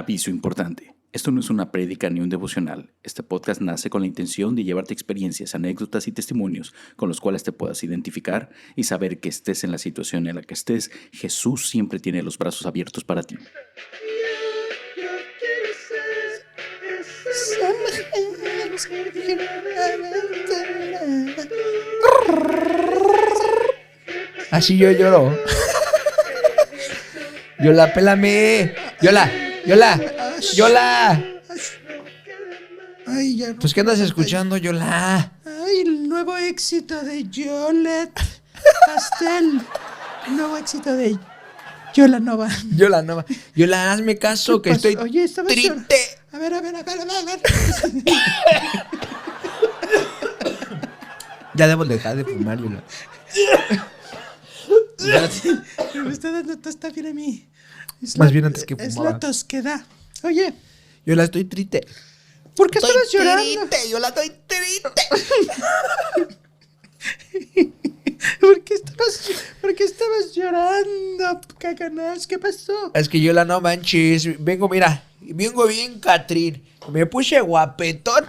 Aviso importante. Esto no es una prédica ni un devocional. Este podcast nace con la intención de llevarte experiencias, anécdotas y testimonios con los cuales te puedas identificar y saber que estés en la situación en la que estés, Jesús siempre tiene los brazos abiertos para ti. Así yo lloro. Yola, pélame. Yola. Ay, ya no. Pues, ¿qué andas escuchando, Yola? Ay, el nuevo éxito de Yolet Pastel. El nuevo éxito de Yola Nova. Yola, hazme caso, que estoy Oye, estabas triste. A ver. Ya debo dejar de fumar, Yola. Me está dando tos también a mí. Más bien antes que Es fumaba. la tos que da. Oye, Yola, estoy triste. ¿por qué estabas llorando? Yola, estoy triste. ¿Por qué estabas llorando, Cacanás? ¿Qué pasó? Es que Yola, no manches. Vengo bien, Catrín. Me puse guapetón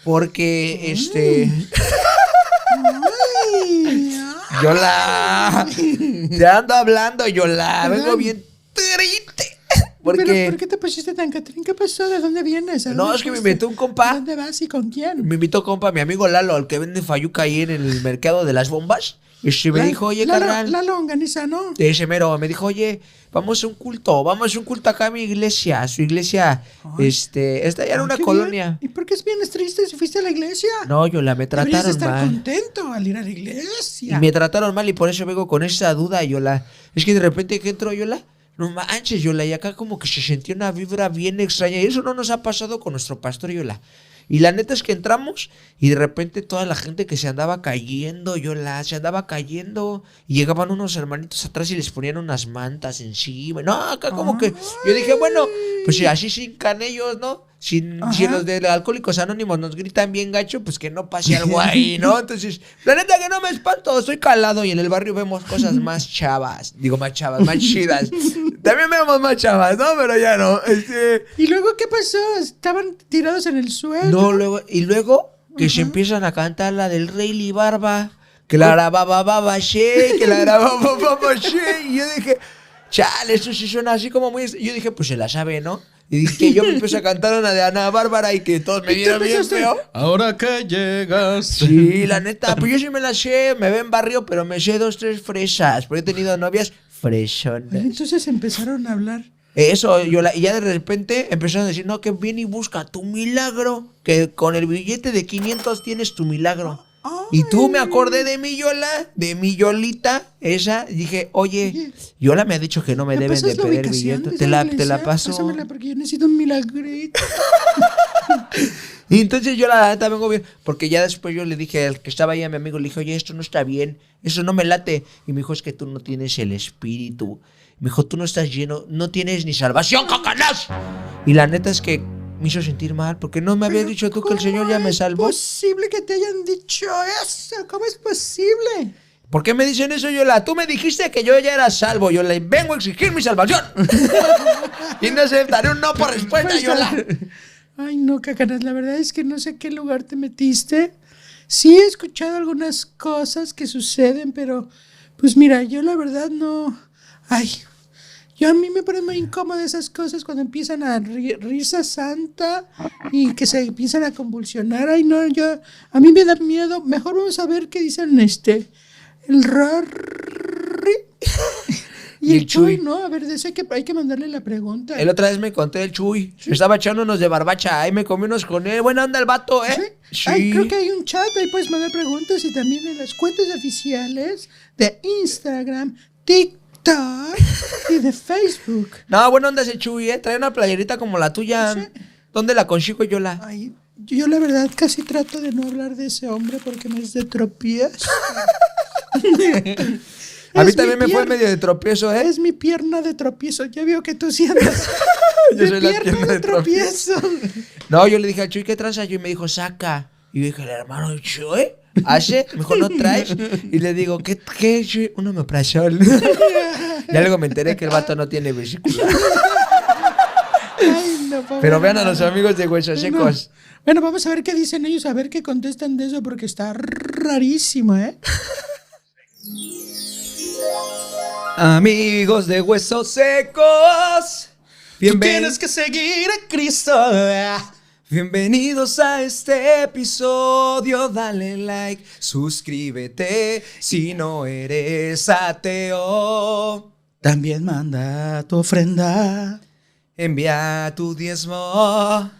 porque, Ay, Yola, te ando hablando, Yola. Vengo bien triste. ¿Pero Porque por qué te pusiste tan Catrín? ¿Qué pasó? ¿De dónde vienes? ¿A no, dónde es que me fuiste? invitó un compa. ¿A dónde vas y con quién? Me invitó compa, mi amigo Lalo, el que vende fayuca ahí en el mercado de las bombas. Y me dijo, oye, carnal. Lalo Longaniza, ¿no? De ese mero, me dijo, oye, vamos a un culto acá a mi iglesia. Su iglesia, está allá en una Qué colonia. bien. ¿Y por qué vienes triste si fuiste a la iglesia? No, Yola, me Deberías trataron estar mal. contento al ir a la iglesia. Y me trataron mal y por eso vengo con esa duda, Yola. Es que de repente que entro, Yola, no manches, Yola, y acá como que se sentía una vibra bien extraña. Y eso no nos ha pasado con nuestro pastor, Yola. Y la neta es que entramos y de repente toda la gente que se andaba cayendo, Yola, se andaba cayendo. Y llegaban unos hermanitos atrás y les ponían unas mantas encima. No, acá como que yo dije, bueno, pues si así sin canellos, ¿no? Si los de Alcohólicos Anónimos nos gritan bien gacho, pues que no pase algo ahí, ¿no? Entonces, la neta que no me espanto, estoy calado y en el barrio vemos cosas más chavas. Digo, más chavas, más chidas. También vemos más chavas, ¿no? Pero ya no. ¿Y luego qué pasó? ¿Estaban tirados en el suelo? No, luego que se empiezan a cantar la del Rey Libarba, que la grababa Baba She, que la grababa Baba She. Y yo dije, chale, esto sí suena así como muy... Yo dije, pues se la sabe, ¿no? Y dije, yo me empecé a cantar una de Ana Bárbara y que todos me vieron bien feo. Ahora que llegas. Sí, la neta, pues yo sí me la sé, me ven barrio, pero me sé 2, 3 fresas, porque he tenido novias fresonas. Entonces empezaron a hablar. Eso, y ya de repente empezaron a decir, no, que ven y busca tu milagro, que con el billete de 500 tienes tu milagro. Y tú me acordé de mi Yola, de mi Yolita, esa, y dije, oye, Yola me ha dicho que no me deben de pedir billete, te la paso. Pásamela porque yo necesito un milagrito. Y entonces yo la neta vengo bien, porque ya después yo le dije al que estaba ahí a mi amigo, le dije, oye, esto no está bien, eso no me late. Y me dijo, es que tú no tienes el espíritu. Me dijo, tú no estás lleno, no tienes ni salvación, Cacanás. Y la neta es que me hizo sentir mal, porque no me habías dicho tú que el Señor ya me salvó. ¿Cómo es posible que te hayan dicho eso? ¿Cómo es posible? ¿Por qué me dicen eso, Yola? Tú me dijiste que yo ya era salvo, Yola, y vengo a exigir mi salvación. Y no aceptaré un no por respuesta, Yola. Ay, no, Cacanas, la verdad es que no sé qué lugar te metiste. Sí he escuchado algunas cosas que suceden, pero pues mira, yo la verdad no... Ay, a mí me ponen muy incómodas esas cosas cuando empiezan a risa santa y que se empiezan a convulsionar. Ay, no, a mí me da miedo. Mejor vamos a ver qué dicen el Rory y el Chuy, ¿no? A ver, de eso hay que mandarle la pregunta. El otra vez me conté el Chuy. ¿Sí? Estaba echando unos de barbacha. Ahí me comí unos con él. Buena onda el vato, ¿eh? ¿Sí? Ay, creo que hay un chat. Ahí puedes mandar preguntas y también en las cuentas oficiales de Instagram, TikTok y de Facebook. No, buena onda ese Chuy, ¿eh? Trae una playerita como la tuya. Sí. ¿Dónde la consigo, Yola? Ay, yo la verdad casi trato de no hablar de ese hombre porque me es de tropiezo. A mí también me fue medio de tropiezo, ¿eh? Es mi pierna de tropiezo. Ya veo que tú sí andas Yo soy la pierna de tropiezo. No, yo le dije al Chuy, ¿qué tranza? Y me dijo, saca. Y yo dije, el hermano del Chuy, ¿hace? Me dijo, ¿no traes? Y le digo, ¿qué Chuy? Un omeprazol. Ya luego me enteré que el vato no tiene vesícula. Ay, pobre Pero vean a nada. los amigos de Huesos Secos. Bueno, vamos a ver qué dicen ellos, a ver qué contestan de eso, porque está rarísimo, ¿eh? Amigos de Huesos Secos. Tú tienes que seguir a Cristo. Bienvenidos a este episodio, dale like, suscríbete si no eres ateo. También manda tu ofrenda, Envía tu diezmo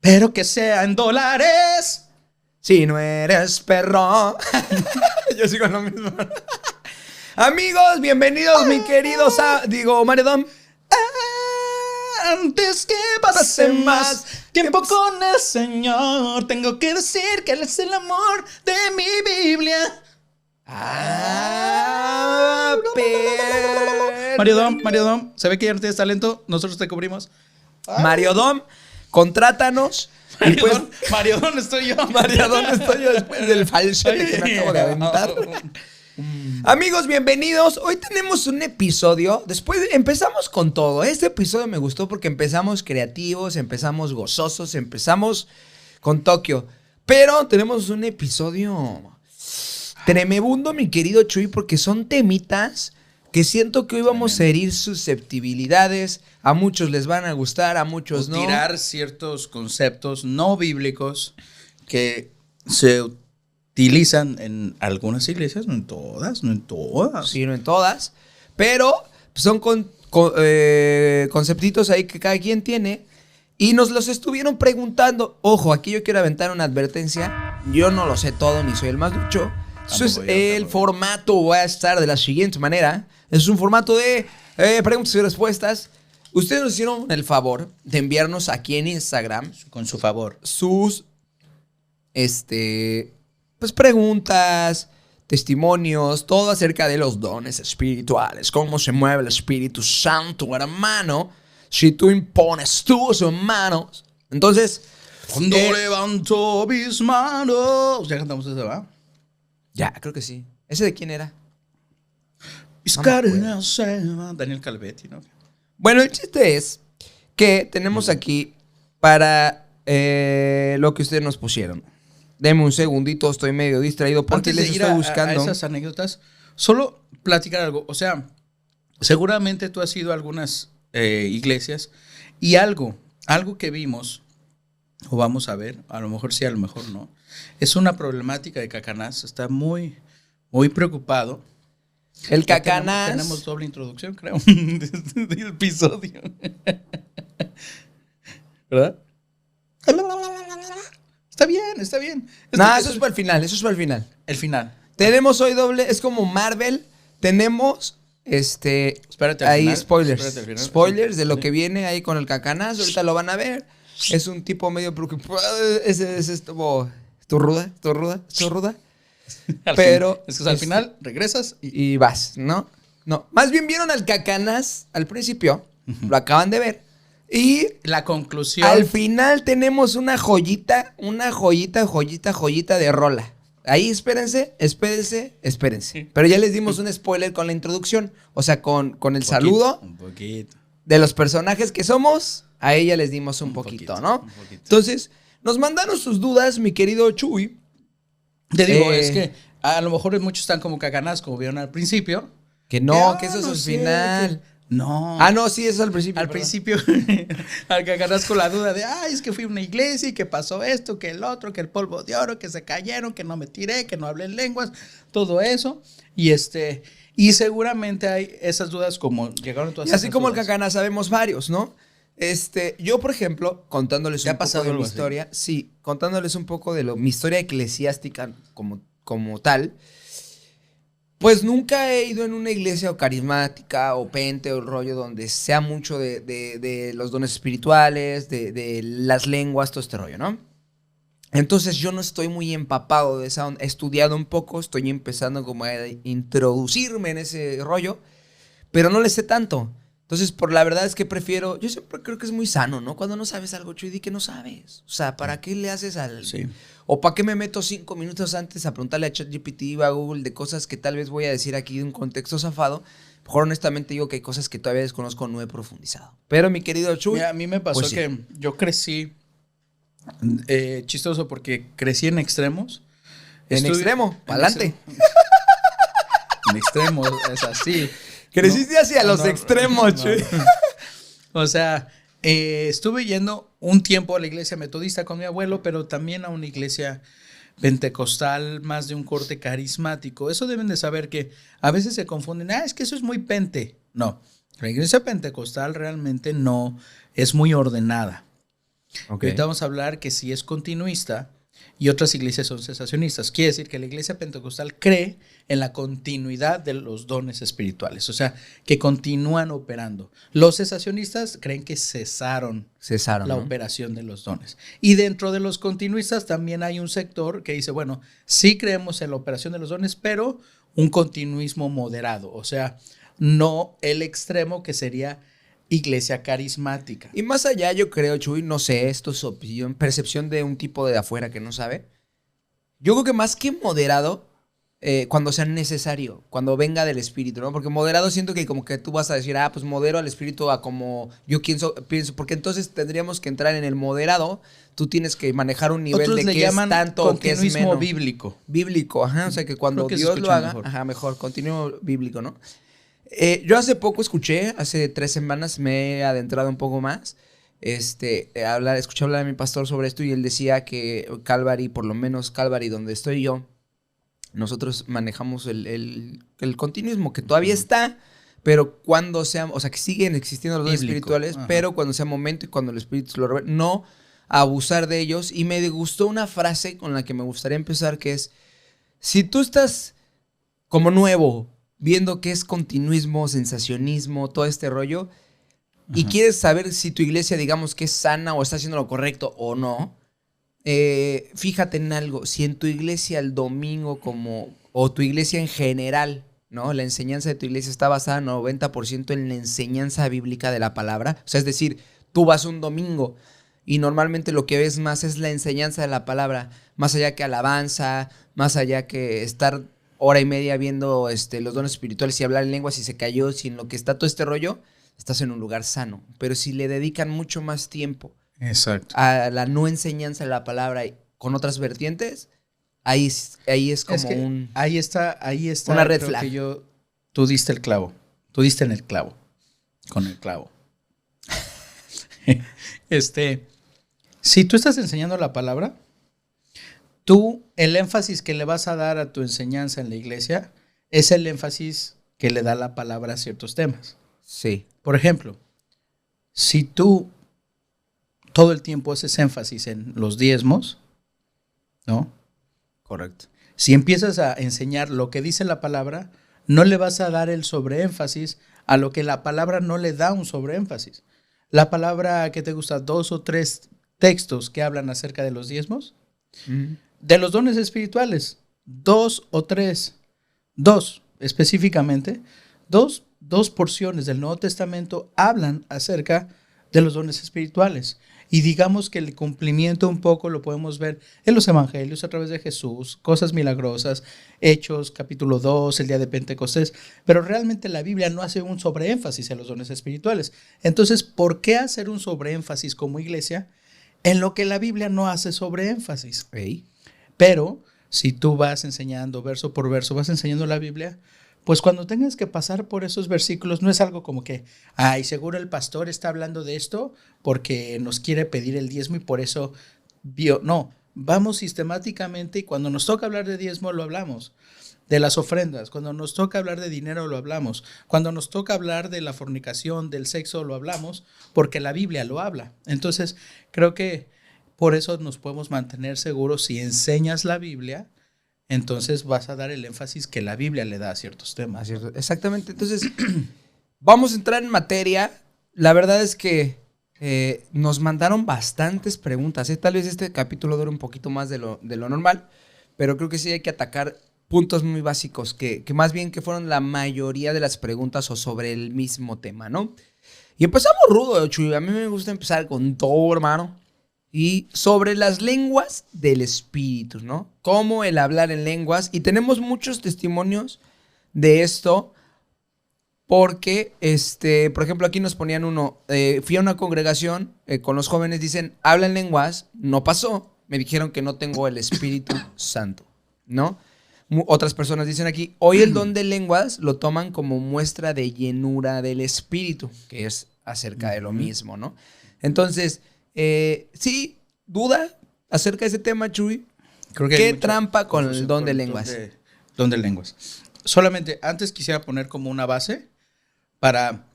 pero que sea en dólares. si no eres perro. Yo sigo lo mismo. Amigos, bienvenidos mi querido Maredón. Antes que pase más tiempo con el Señor, tengo que decir que Él es el amor de mi Biblia. Mario Dom, ¿se ve que ya no tienes talento? Nosotros te cubrimos. Mario Dom, contrátanos. Y pues, Mario Dom estoy yo. Mario, ¿dónde estoy yo después del falsete que me acabo de aventar? Amigos, bienvenidos. Hoy tenemos un episodio. Después empezamos con todo. Este episodio me gustó porque empezamos creativos, empezamos gozosos, empezamos con Tokio. Pero tenemos un episodio tremebundo, mi querido Chuy, porque son temitas que siento que hoy vamos a herir susceptibilidades. A muchos les van a gustar, a muchos no. Tirar ciertos conceptos no bíblicos que se utilizan en algunas iglesias, no en todas. Sí, no en todas. Pero son conceptitos ahí que cada quien tiene. Y nos los estuvieron preguntando. Ojo, aquí yo quiero aventar una advertencia. Yo no lo sé todo, ni soy el más ducho. Eso es el formato. Va a estar de la siguiente manera. Es un formato de preguntas y respuestas. Ustedes nos hicieron el favor de enviarnos aquí en Instagram Con su favor. sus pues preguntas, testimonios, todo acerca de los dones espirituales, cómo se mueve el Espíritu Santo, hermano, si tú impones tus manos. Entonces, Cuando levanto mis manos. Ya cantamos ese, ¿va? ya, creo que sí. ¿Ese de quién era? Mis No me acuerdo. cadenas se van. Daniel Calvetti, ¿no? Bueno, el chiste es que tenemos aquí para lo que ustedes nos pusieron. Deme un segundito, estoy medio distraído porque Antes de les ir estoy a buscando. esas anécdotas, solo platicar algo. O sea, seguramente tú has ido a algunas iglesias y algo que vimos, o vamos a ver, a lo mejor sí, a lo mejor no, es una problemática de Cacanás. Está muy, muy preocupado. El Ya Cacanás. Tenemos doble introducción, creo, del episodio. ¿Verdad? Está bien, está bien. No, eso es para el final, eso es para el final. El final. Tenemos hoy doble, es como Marvel. Tenemos Espérate al ahí final, spoilers. espérate al final. Spoilers de lo Sí. que viene ahí con el Cacanás. Ahorita lo van a ver. Es un tipo medio preocupado. Ese es como. ¿Tú ruda? Al Pero, fin. Es que al final regresas y Y vas, ¿no? No. Más bien vieron al Cacanás al principio. Lo acaban de ver. Y la conclusión. al final tenemos una joyita de rola. Ahí espérense. Pero ya les dimos un spoiler con la introducción. O sea, con el saludo Un poquito. de los personajes que somos. A ella les dimos un poquito, ¿no? Un poquito. Entonces, nos mandaron sus dudas, mi querido Chuy. Te digo, es que a lo mejor muchos están como Cacanás, como vieron al principio. Que no, Que, que eso es no al sé, final. No. Ah, no, sí, eso es al principio. Al perdón. principio, al Cacanás con la duda de, ay, es que fui a una iglesia y que pasó esto, que el otro, que el polvo de oro, que se cayeron, que no me tiré, que no hablé en lenguas, todo eso. Y seguramente hay esas dudas como llegaron todas Y así esas como el dudas. Cacanás sabemos varios, ¿no? Yo, por ejemplo, contándoles ¿Te un ha poco pasado de mi algo así? historia, sí, contándoles un poco de mi historia eclesiástica como tal, pues nunca he ido en una iglesia o carismática o pente o el rollo donde sea mucho de los dones espirituales, de las lenguas, todo este rollo, ¿no? Entonces yo no estoy muy empapado de esa onda. He estudiado un poco, estoy empezando como a introducirme en ese rollo, pero no le sé tanto. Entonces, por la verdad es que prefiero, yo siempre creo que es muy sano, ¿no? Cuando no sabes algo, Chuy, di que no sabes. O sea, ¿para qué le haces al...? Sí. ¿O para qué me meto 5 minutos antes a preguntarle a ChatGPT o a Google de cosas que tal vez voy a decir aquí de un contexto zafado? Mejor honestamente digo que hay cosas que todavía desconozco, no he profundizado. Pero mi querido Chuy... Mira, a mí me pasó pues sí. que yo crecí chistoso porque crecí en extremos. En extremo, en pa'lante. En extremos, es así. Creciste hacia los extremos, Chuy. O sea, estuve yendo un tiempo a la iglesia metodista con mi abuelo, pero también a una iglesia pentecostal más de un corte carismático. Eso deben de saber que a veces se confunden. Es que eso es muy pente. No, la iglesia pentecostal realmente no es muy ordenada. Okay. Ahorita vamos a hablar que sí es continuista y otras iglesias son cesacionistas. Quiere decir que la iglesia pentecostal cree en la continuidad de los dones espirituales, o sea, que continúan operando. Los cesacionistas creen que cesaron la ¿no? operación de los dones. Y dentro de los continuistas también hay un sector que dice, bueno, sí creemos en la operación de los dones, pero un continuismo moderado, o sea, no el extremo que sería iglesia carismática. Y más allá, yo creo, Chuy, no sé, esto es opinión, percepción de un tipo de afuera que no sabe. Yo creo que más que moderado, cuando sea necesario, cuando venga del espíritu, ¿no? Porque moderado siento que como que tú vas a decir, pues modero al espíritu a como yo pienso, porque entonces tendríamos que entrar en el moderado. Tú tienes que manejar un nivel Otros de le qué es llaman tanto o qué es continuismo menos. bíblico. Bíblico, ajá, o sea que cuando Creo que se Dios lo escucha haga, mejor. ajá, mejor, continuo bíblico, ¿no? Yo hace poco escuché, hace 3 semanas me he adentrado un poco más, escuché hablar a mi pastor sobre esto y él decía que Calvary, por lo menos Calvary donde estoy yo, nosotros manejamos el continuismo que todavía está, pero cuando sea, o sea que siguen existiendo los dones Bíblico, espirituales, ajá. pero cuando sea momento y cuando el espíritu se lo revele, no abusar de ellos. Y me gustó una frase con la que me gustaría empezar, que es, si tú estás como nuevo, viendo qué es continuismo, sensacionismo, todo este rollo, y quieres saber si tu iglesia, digamos, que es sana o está haciendo lo correcto o no, fíjate en algo. Si en tu iglesia el domingo o tu iglesia en general, ¿no? La enseñanza de tu iglesia está basada en 90% en la enseñanza bíblica de la palabra. O sea, es decir, tú vas un domingo y normalmente lo que ves más es la enseñanza de la palabra, más allá que alabanza, más allá que estar hora y media viendo los dones espirituales y hablar en lenguas y se cayó, si en lo que está todo este rollo, estás en un lugar sano. Pero si le dedican mucho más tiempo Exacto. a la no enseñanza de la palabra con otras vertientes, ahí es como ahí está una red creo flag. que tú diste el clavo. Tú diste en el clavo. Con el clavo. Si tú estás enseñando la palabra, el énfasis que le vas a dar a tu enseñanza en la iglesia es el énfasis que le da la palabra a ciertos temas. Sí. Por ejemplo, si tú todo el tiempo haces énfasis en los diezmos, ¿no? Correcto. Si empiezas a enseñar lo que dice la palabra, no le vas a dar el sobreénfasis a lo que la palabra no le da un sobreénfasis. La palabra que te gusta, 2 o 3 textos que hablan acerca de los diezmos, de los dones espirituales, 2 o 3, 2 específicamente, dos porciones del Nuevo Testamento hablan acerca de los dones espirituales. Y digamos que el cumplimiento un poco lo podemos ver en los evangelios a través de Jesús, cosas milagrosas, Hechos, capítulo 2, el día de Pentecostés, pero realmente la Biblia no hace un sobreénfasis en los dones espirituales. Entonces, ¿por qué hacer un sobreénfasis como iglesia en lo que la Biblia no hace sobreénfasis? Hey. Pero si tú vas enseñando verso por verso, vas enseñando la Biblia, pues cuando tengas que pasar por esos versículos, no es algo como que, seguro el pastor está hablando de esto porque nos quiere pedir el diezmo y por eso no, vamos sistemáticamente y cuando nos toca hablar de diezmo lo hablamos, de las ofrendas, cuando nos toca hablar de dinero lo hablamos, cuando nos toca hablar de la fornicación, del sexo lo hablamos, porque la Biblia lo habla. Entonces, creo que por eso nos podemos mantener seguros si enseñas la Biblia. Entonces vas a dar el énfasis que la Biblia le da a ciertos temas. Exactamente. Entonces, vamos a entrar en materia. La verdad es que nos mandaron bastantes preguntas. Tal vez este capítulo dure un poquito más de lo normal, pero creo que sí hay que atacar puntos muy básicos que más bien que fueron la mayoría de las preguntas o sobre el mismo tema, ¿no? Y empezamos rudo, Chuy. A mí me gusta empezar con todo, hermano. Y sobre las lenguas del espíritu, ¿no? Cómo el hablar en lenguas. Y tenemos muchos testimonios de esto. Porque, por ejemplo, aquí nos ponían uno, fui a una congregación con los jóvenes, dicen, hablan lenguas, no pasó, me dijeron que no tengo el Espíritu Santo, ¿no? Otras personas dicen aquí, hoy el don de lenguas lo toman como muestra de llenura del Espíritu, que es acerca de lo mismo, ¿no? Entonces, sí, duda acerca de ese tema, Chuy. Creo que ¿Qué hay mucha trampa con el confusión don con de el lenguas? Don de lenguas. Solamente antes quisiera poner como una base para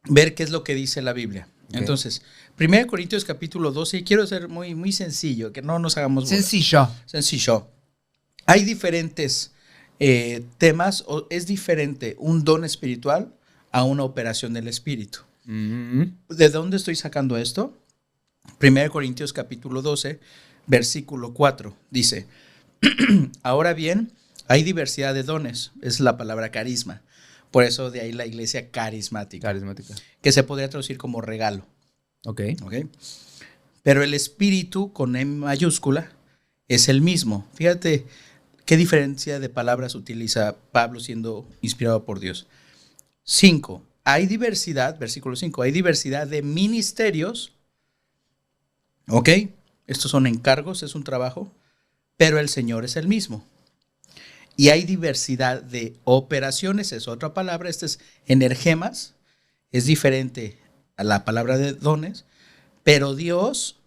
ver qué es lo que dice la Biblia. Okay. Entonces, 1 Corintios capítulo 12, y quiero ser muy, muy sencillo, que no nos hagamos bolas. Sencillo. Hay diferentes temas, o es diferente un don espiritual a una operación del Espíritu. ¿De dónde estoy sacando esto? 1 Corintios capítulo 12, versículo 4, dice, ahora bien, hay diversidad de dones, es la palabra carisma. Por eso de ahí la iglesia carismática. Que se podría traducir como regalo. Ok. Pero el Espíritu con M mayúscula es el mismo. Fíjate qué diferencia de palabras utiliza Pablo siendo inspirado por Dios. 5. Hay diversidad, versículo 5, hay diversidad de ministerios. Ok. Estos son encargos, es un trabajo. Pero el Señor es el mismo. Y hay diversidad de operaciones, es otra palabra, este es energemas, es diferente a la palabra de dones, pero Dios,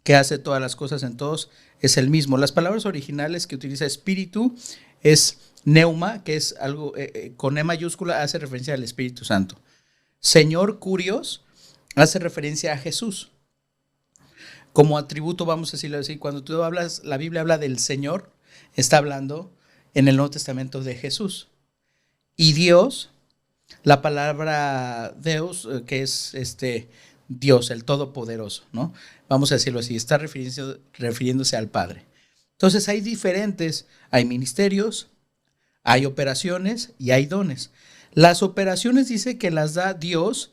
que hace todas las cosas en todos, es el mismo. Las palabras originales que utiliza espíritu es neuma, que es algo con E mayúscula, hace referencia al Espíritu Santo. Señor Curios hace referencia a Jesús. Como atributo, vamos a decirlo así, cuando tú hablas, la Biblia habla del Señor, está hablando en el Nuevo Testamento de Jesús. Y Dios, la palabra Deus, que es Dios, el Todopoderoso, ¿no? Vamos a decirlo así, está refiriéndose al Padre. Entonces hay diferentes, hay ministerios, hay operaciones y hay dones. Las operaciones dice que las da Dios,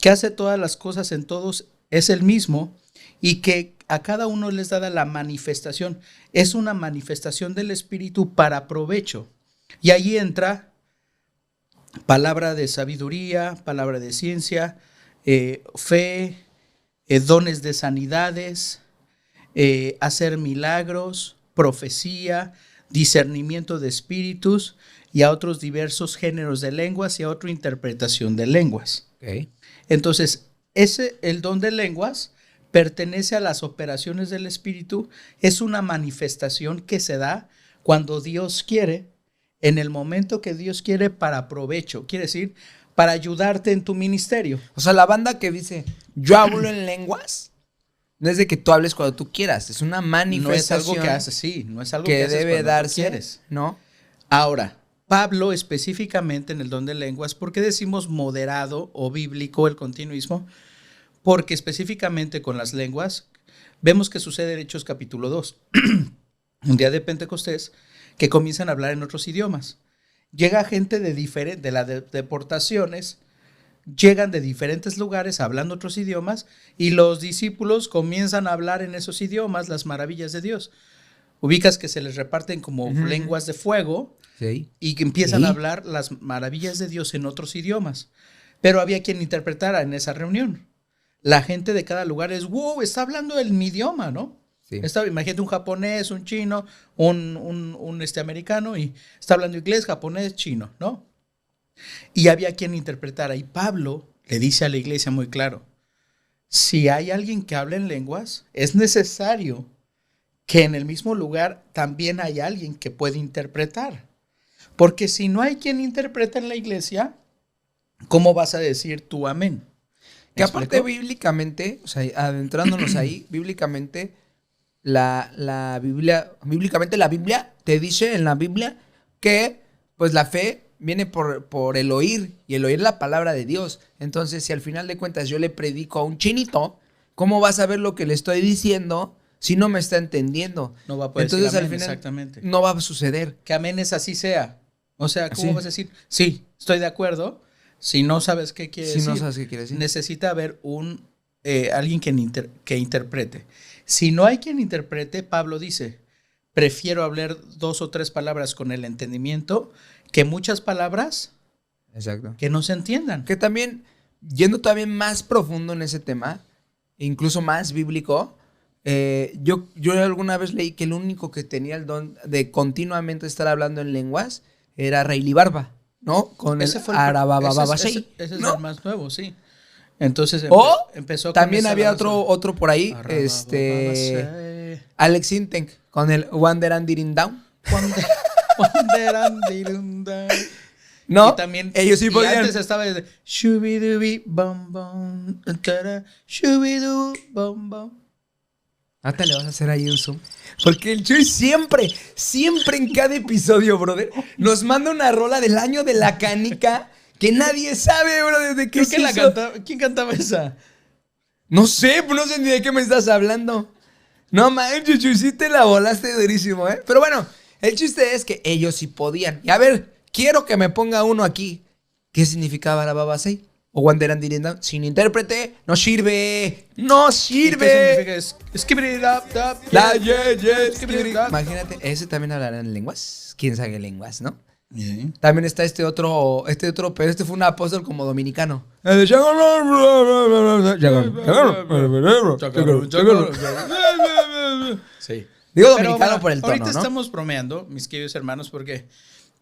que hace todas las cosas en todos, es el mismo, y que a cada uno les da la manifestación. Es una manifestación del Espíritu para provecho. Y ahí entra palabra de sabiduría, palabra de ciencia, fe, dones de sanidades, hacer milagros, profecía, discernimiento de espíritus y a otros diversos géneros de lenguas y a otra interpretación de lenguas. Okay. Entonces, el don de lenguas pertenece a las operaciones del Espíritu, es una manifestación que se da cuando Dios quiere, en el momento que Dios quiere para provecho, quiere decir, para ayudarte en tu ministerio. O sea, la banda que dice, yo hablo en lenguas, no es de que tú hables cuando tú quieras, es una manifestación. No es algo que haces, sí, no es algo que haces debe cuando darse, tú quieres. ¿no? Ahora, Pablo específicamente en el don de lenguas, ¿por qué decimos moderado o bíblico el continuismo? Porque específicamente con las lenguas, vemos que sucede en Hechos capítulo 2, un día de Pentecostés, que comienzan a hablar en otros idiomas. Llega gente de las deportaciones, llegan de diferentes lugares hablando otros idiomas, y los discípulos comienzan a hablar en esos idiomas las maravillas de Dios. Ubicas que se les reparten como lenguas de fuego, sí, y que empiezan a hablar las maravillas de Dios en otros idiomas. Pero había quien interpretara en esa reunión. La gente de cada lugar es, wow, está hablando mi idioma, ¿no? Sí. Imagínate un japonés, un chino, un americano, y está hablando inglés, japonés, chino, ¿no? Y había quien interpretara. Y Pablo le dice a la iglesia muy claro, si hay alguien que habla en lenguas, es necesario que en el mismo lugar también hay alguien que puede interpretar. Porque si no hay quien interpreta en la iglesia, ¿cómo vas a decir tú amén? Que aparte bíblicamente, o sea, adentrándonos ahí, bíblicamente la Biblia te dice en la Biblia que pues la fe viene por el oír, y el oír la palabra de Dios. Entonces, si al final de cuentas yo le predico a un chinito, ¿cómo va a saber lo que le estoy diciendo si no me está entendiendo? No va a poder Entonces, decir amén, al final exactamente. No va a suceder. Que amén es así sea. O sea, ¿cómo ¿Así? vas a decir? Sí, estoy de acuerdo. Si no sabes qué quiere decir, no sabes qué quiere decir, necesita haber alguien que interprete. Si no hay quien interprete, Pablo dice, prefiero hablar 2 o 3 palabras con el entendimiento que muchas palabras Exacto. que no se entiendan. Que también, yendo todavía más profundo en ese tema, incluso más bíblico, yo alguna vez leí que el único que tenía el don de continuamente estar hablando en lenguas era Rayleigh Barba, ¿no? Con Ese el fue Arabababasei, ese es ¿no? el más nuevo, sí. Entonces empezó con También esa había alabanza. otro por ahí, Arabababasei. Alex Intec, con el Wander and Didn't Down. Wanderandirunda. ¿No? Y también ellos sí podían. antes estaba el de shubidubi bum bum tara, shubidu bum bum. Ahorita le vas a hacer ahí un zoom. Porque el Chuy siempre en cada episodio, brother, nos manda una rola del año de la canica que nadie sabe, bro, desde qué Creo que la cantaba. ¿Quién cantaba esa? No sé, pues no sé ni de qué me estás hablando. No manches, Chuy, sí te la volaste durísimo, ¿eh? Pero bueno, el chiste es que ellos sí podían. Y a ver, quiero que me ponga uno aquí. ¿Qué significaba la babasei? O Wanderan Direnda. Sin intérprete, no sirve. ¡No ¿Qué sirve! significa? Skibidi-dap-dap, La skibidi-dap. Imagínate, ese también hablará en lenguas. ¿Quién sabe lenguas, no? Sí. También está este otro, pero este fue un apóstol como dominicano. Sí. Digo Pero dominicano bueno, por el tono, ahorita ¿no? estamos bromeando, mis queridos hermanos, porque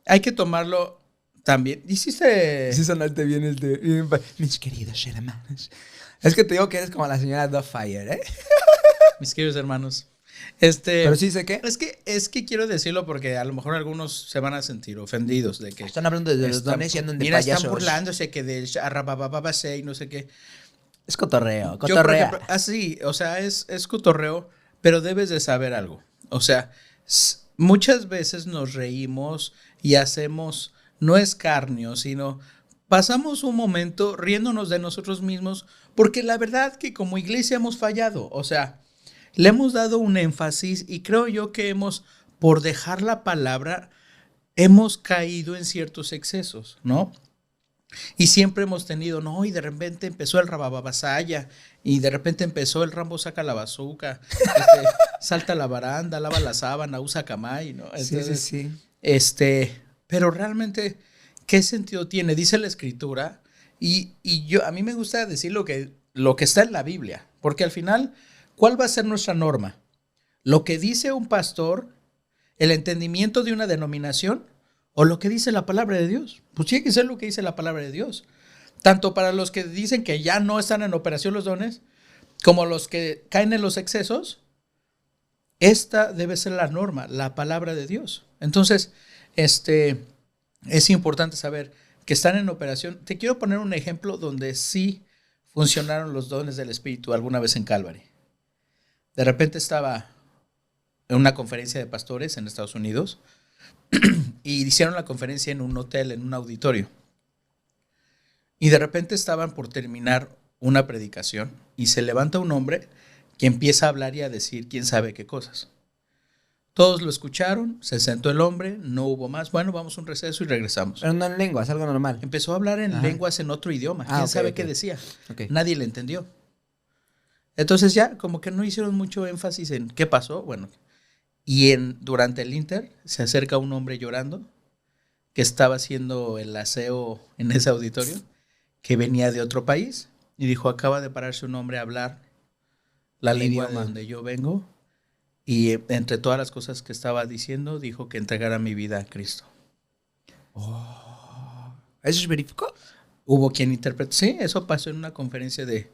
hay que tomarlo también. Hiciste. Sí sonaste bien el de... Mis queridos hermanos. Es que te digo que eres como la señora Duffire, ¿eh? Mis queridos hermanos. Pero sí sé qué. Es que quiero decirlo porque a lo mejor algunos se van a sentir ofendidos de que. Están hablando de los dones y andan de Mira, payasos. están burlándose que del arrabababasei, no sé qué. Es cotorreo, Yo, por ejemplo, así, o sea, es cotorreo, pero debes de saber algo. O sea, muchas veces nos reímos y hacemos, no escarnio, sino pasamos un momento riéndonos de nosotros mismos, porque la verdad que como iglesia hemos fallado. O sea, le hemos dado un énfasis y creo yo que por dejar la palabra, hemos caído en ciertos excesos, ¿no? Y siempre hemos tenido, no, y de repente empezó el rabababasaya, y de repente empezó el Rambo saca la bazuca, salta la baranda, lava la sábana, usa camay, ¿no? Entonces, sí. Pero realmente, ¿qué sentido tiene? Dice la escritura, y a mí me gusta decir lo que está en la Biblia, porque al final, ¿cuál va a ser nuestra norma? ¿Lo que dice un pastor, el entendimiento de una denominación, o lo que dice la palabra de Dios? Pues tiene que ser lo que dice la palabra de Dios. Tanto para los que dicen que ya no están en operación los dones, como los que caen en los excesos, esta debe ser la norma, la palabra de Dios. Entonces, es importante saber que están en operación. Te quiero poner un ejemplo donde sí funcionaron los dones del Espíritu alguna vez en Calvary. De repente estaba en una conferencia de pastores en Estados Unidos y hicieron la conferencia en un hotel, en un auditorio. Y de repente estaban por terminar una predicación y se levanta un hombre que empieza a hablar y a decir quién sabe qué cosas. Todos lo escucharon, se sentó el hombre, no hubo más. Bueno, vamos a un receso y regresamos. Pero no en lenguas, algo normal. Empezó a hablar en lenguas en otro idioma. ¿Quién sabe qué decía? Nadie le entendió. Entonces ya como que no hicieron mucho énfasis en qué pasó. Bueno, y durante el inter se acerca un hombre llorando que estaba haciendo el aseo en ese auditorio, que venía de otro país, y dijo, acaba de pararse un hombre a hablar la lengua de donde yo vengo, y entre todas las cosas que estaba diciendo, dijo que entregara mi vida a Cristo. Oh. ¿Eso es verífico? Hubo quien interpretó. Sí, eso pasó en una conferencia de...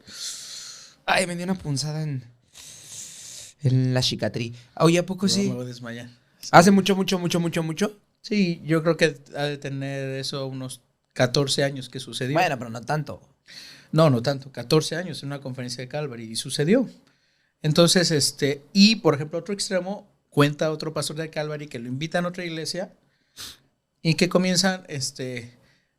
Ay, me dio una punzada en la cicatriz. Oye, ¿a poco sí? Me voy a desmayar. Sí. ¿Hace mucho? Sí, yo creo que ha de tener eso unos 14 años que sucedió. Bueno, pero no tanto. No tanto. 14 años en una conferencia de Calvary y sucedió. Entonces, y por ejemplo, otro extremo, cuenta otro pastor de Calvary que lo invitan a otra iglesia y que comienzan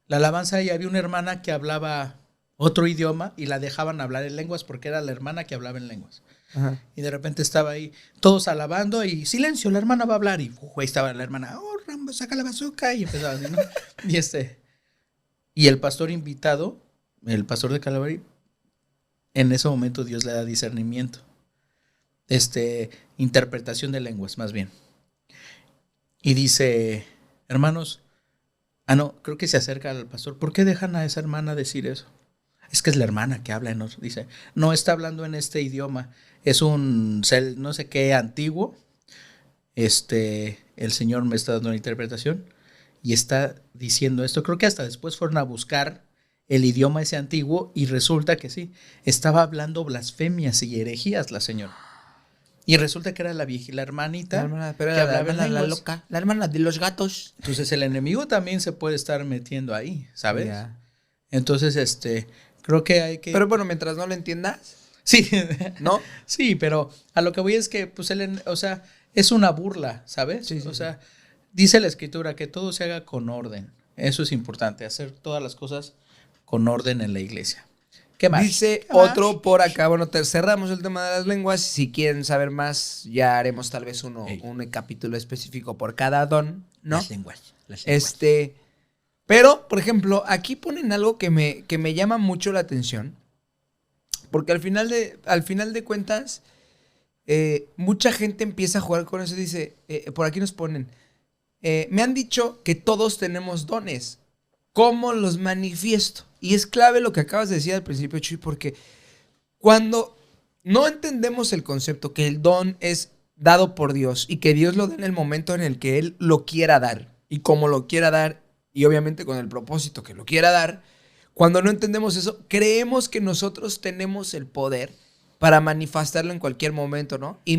la alabanza, y había una hermana que hablaba otro idioma y la dejaban hablar en lenguas porque era la hermana que hablaba en lenguas. Ajá. Y de repente estaba ahí todos alabando y silencio, la hermana va a hablar, y ahí estaba la hermana, oh, Rambo, saca la bazooka, y empezaba así, ¿no? Y el pastor invitado, el pastor de Calvary, en ese momento Dios le da discernimiento, interpretación de lenguas más bien, y dice, hermanos, no, creo que se acerca al pastor. ¿Por qué dejan a esa hermana decir eso? Es que es la hermana que habla, ¿no? Dice, no está hablando en este idioma, es un no sé qué antiguo. El Señor me está dando una interpretación y está diciendo esto. Creo que hasta después fueron a buscar el idioma ese antiguo y resulta que sí, estaba hablando blasfemias y herejías la señora. Y resulta que era la hermanita, La hermana, pero que era hablaba en la lenguas. loca. La hermana de los gatos. Entonces el enemigo también se puede estar metiendo ahí, ¿sabes? Ya. Entonces, creo que hay que... Pero bueno, mientras no lo entiendas, sí, ¿no? sí, pero a lo que voy es que, pues, o sea, es una burla, ¿sabes? Sí, sí, o sea, dice la escritura que todo se haga con orden. Eso es importante, hacer todas las cosas con orden en la iglesia. ¿Qué más? Dice ¿Qué más? otro por acá. Bueno, cerramos el tema de las lenguas. Si quieren saber más, ya haremos tal vez un capítulo específico por cada don, ¿no? Las lenguas. Pero, por ejemplo, aquí ponen algo que me llama mucho la atención. Porque al final de cuentas, mucha gente empieza a jugar con eso y dice, por aquí nos ponen, me han dicho que todos tenemos dones. ¿Cómo los manifiesto? Y es clave lo que acabas de decir al principio, Chuy, porque cuando no entendemos el concepto que el don es dado por Dios y que Dios lo da en el momento en el que Él lo quiera dar y como lo quiera dar y obviamente con el propósito que lo quiera dar, cuando no entendemos eso, creemos que nosotros tenemos el poder para manifestarlo en cualquier momento, ¿no? Y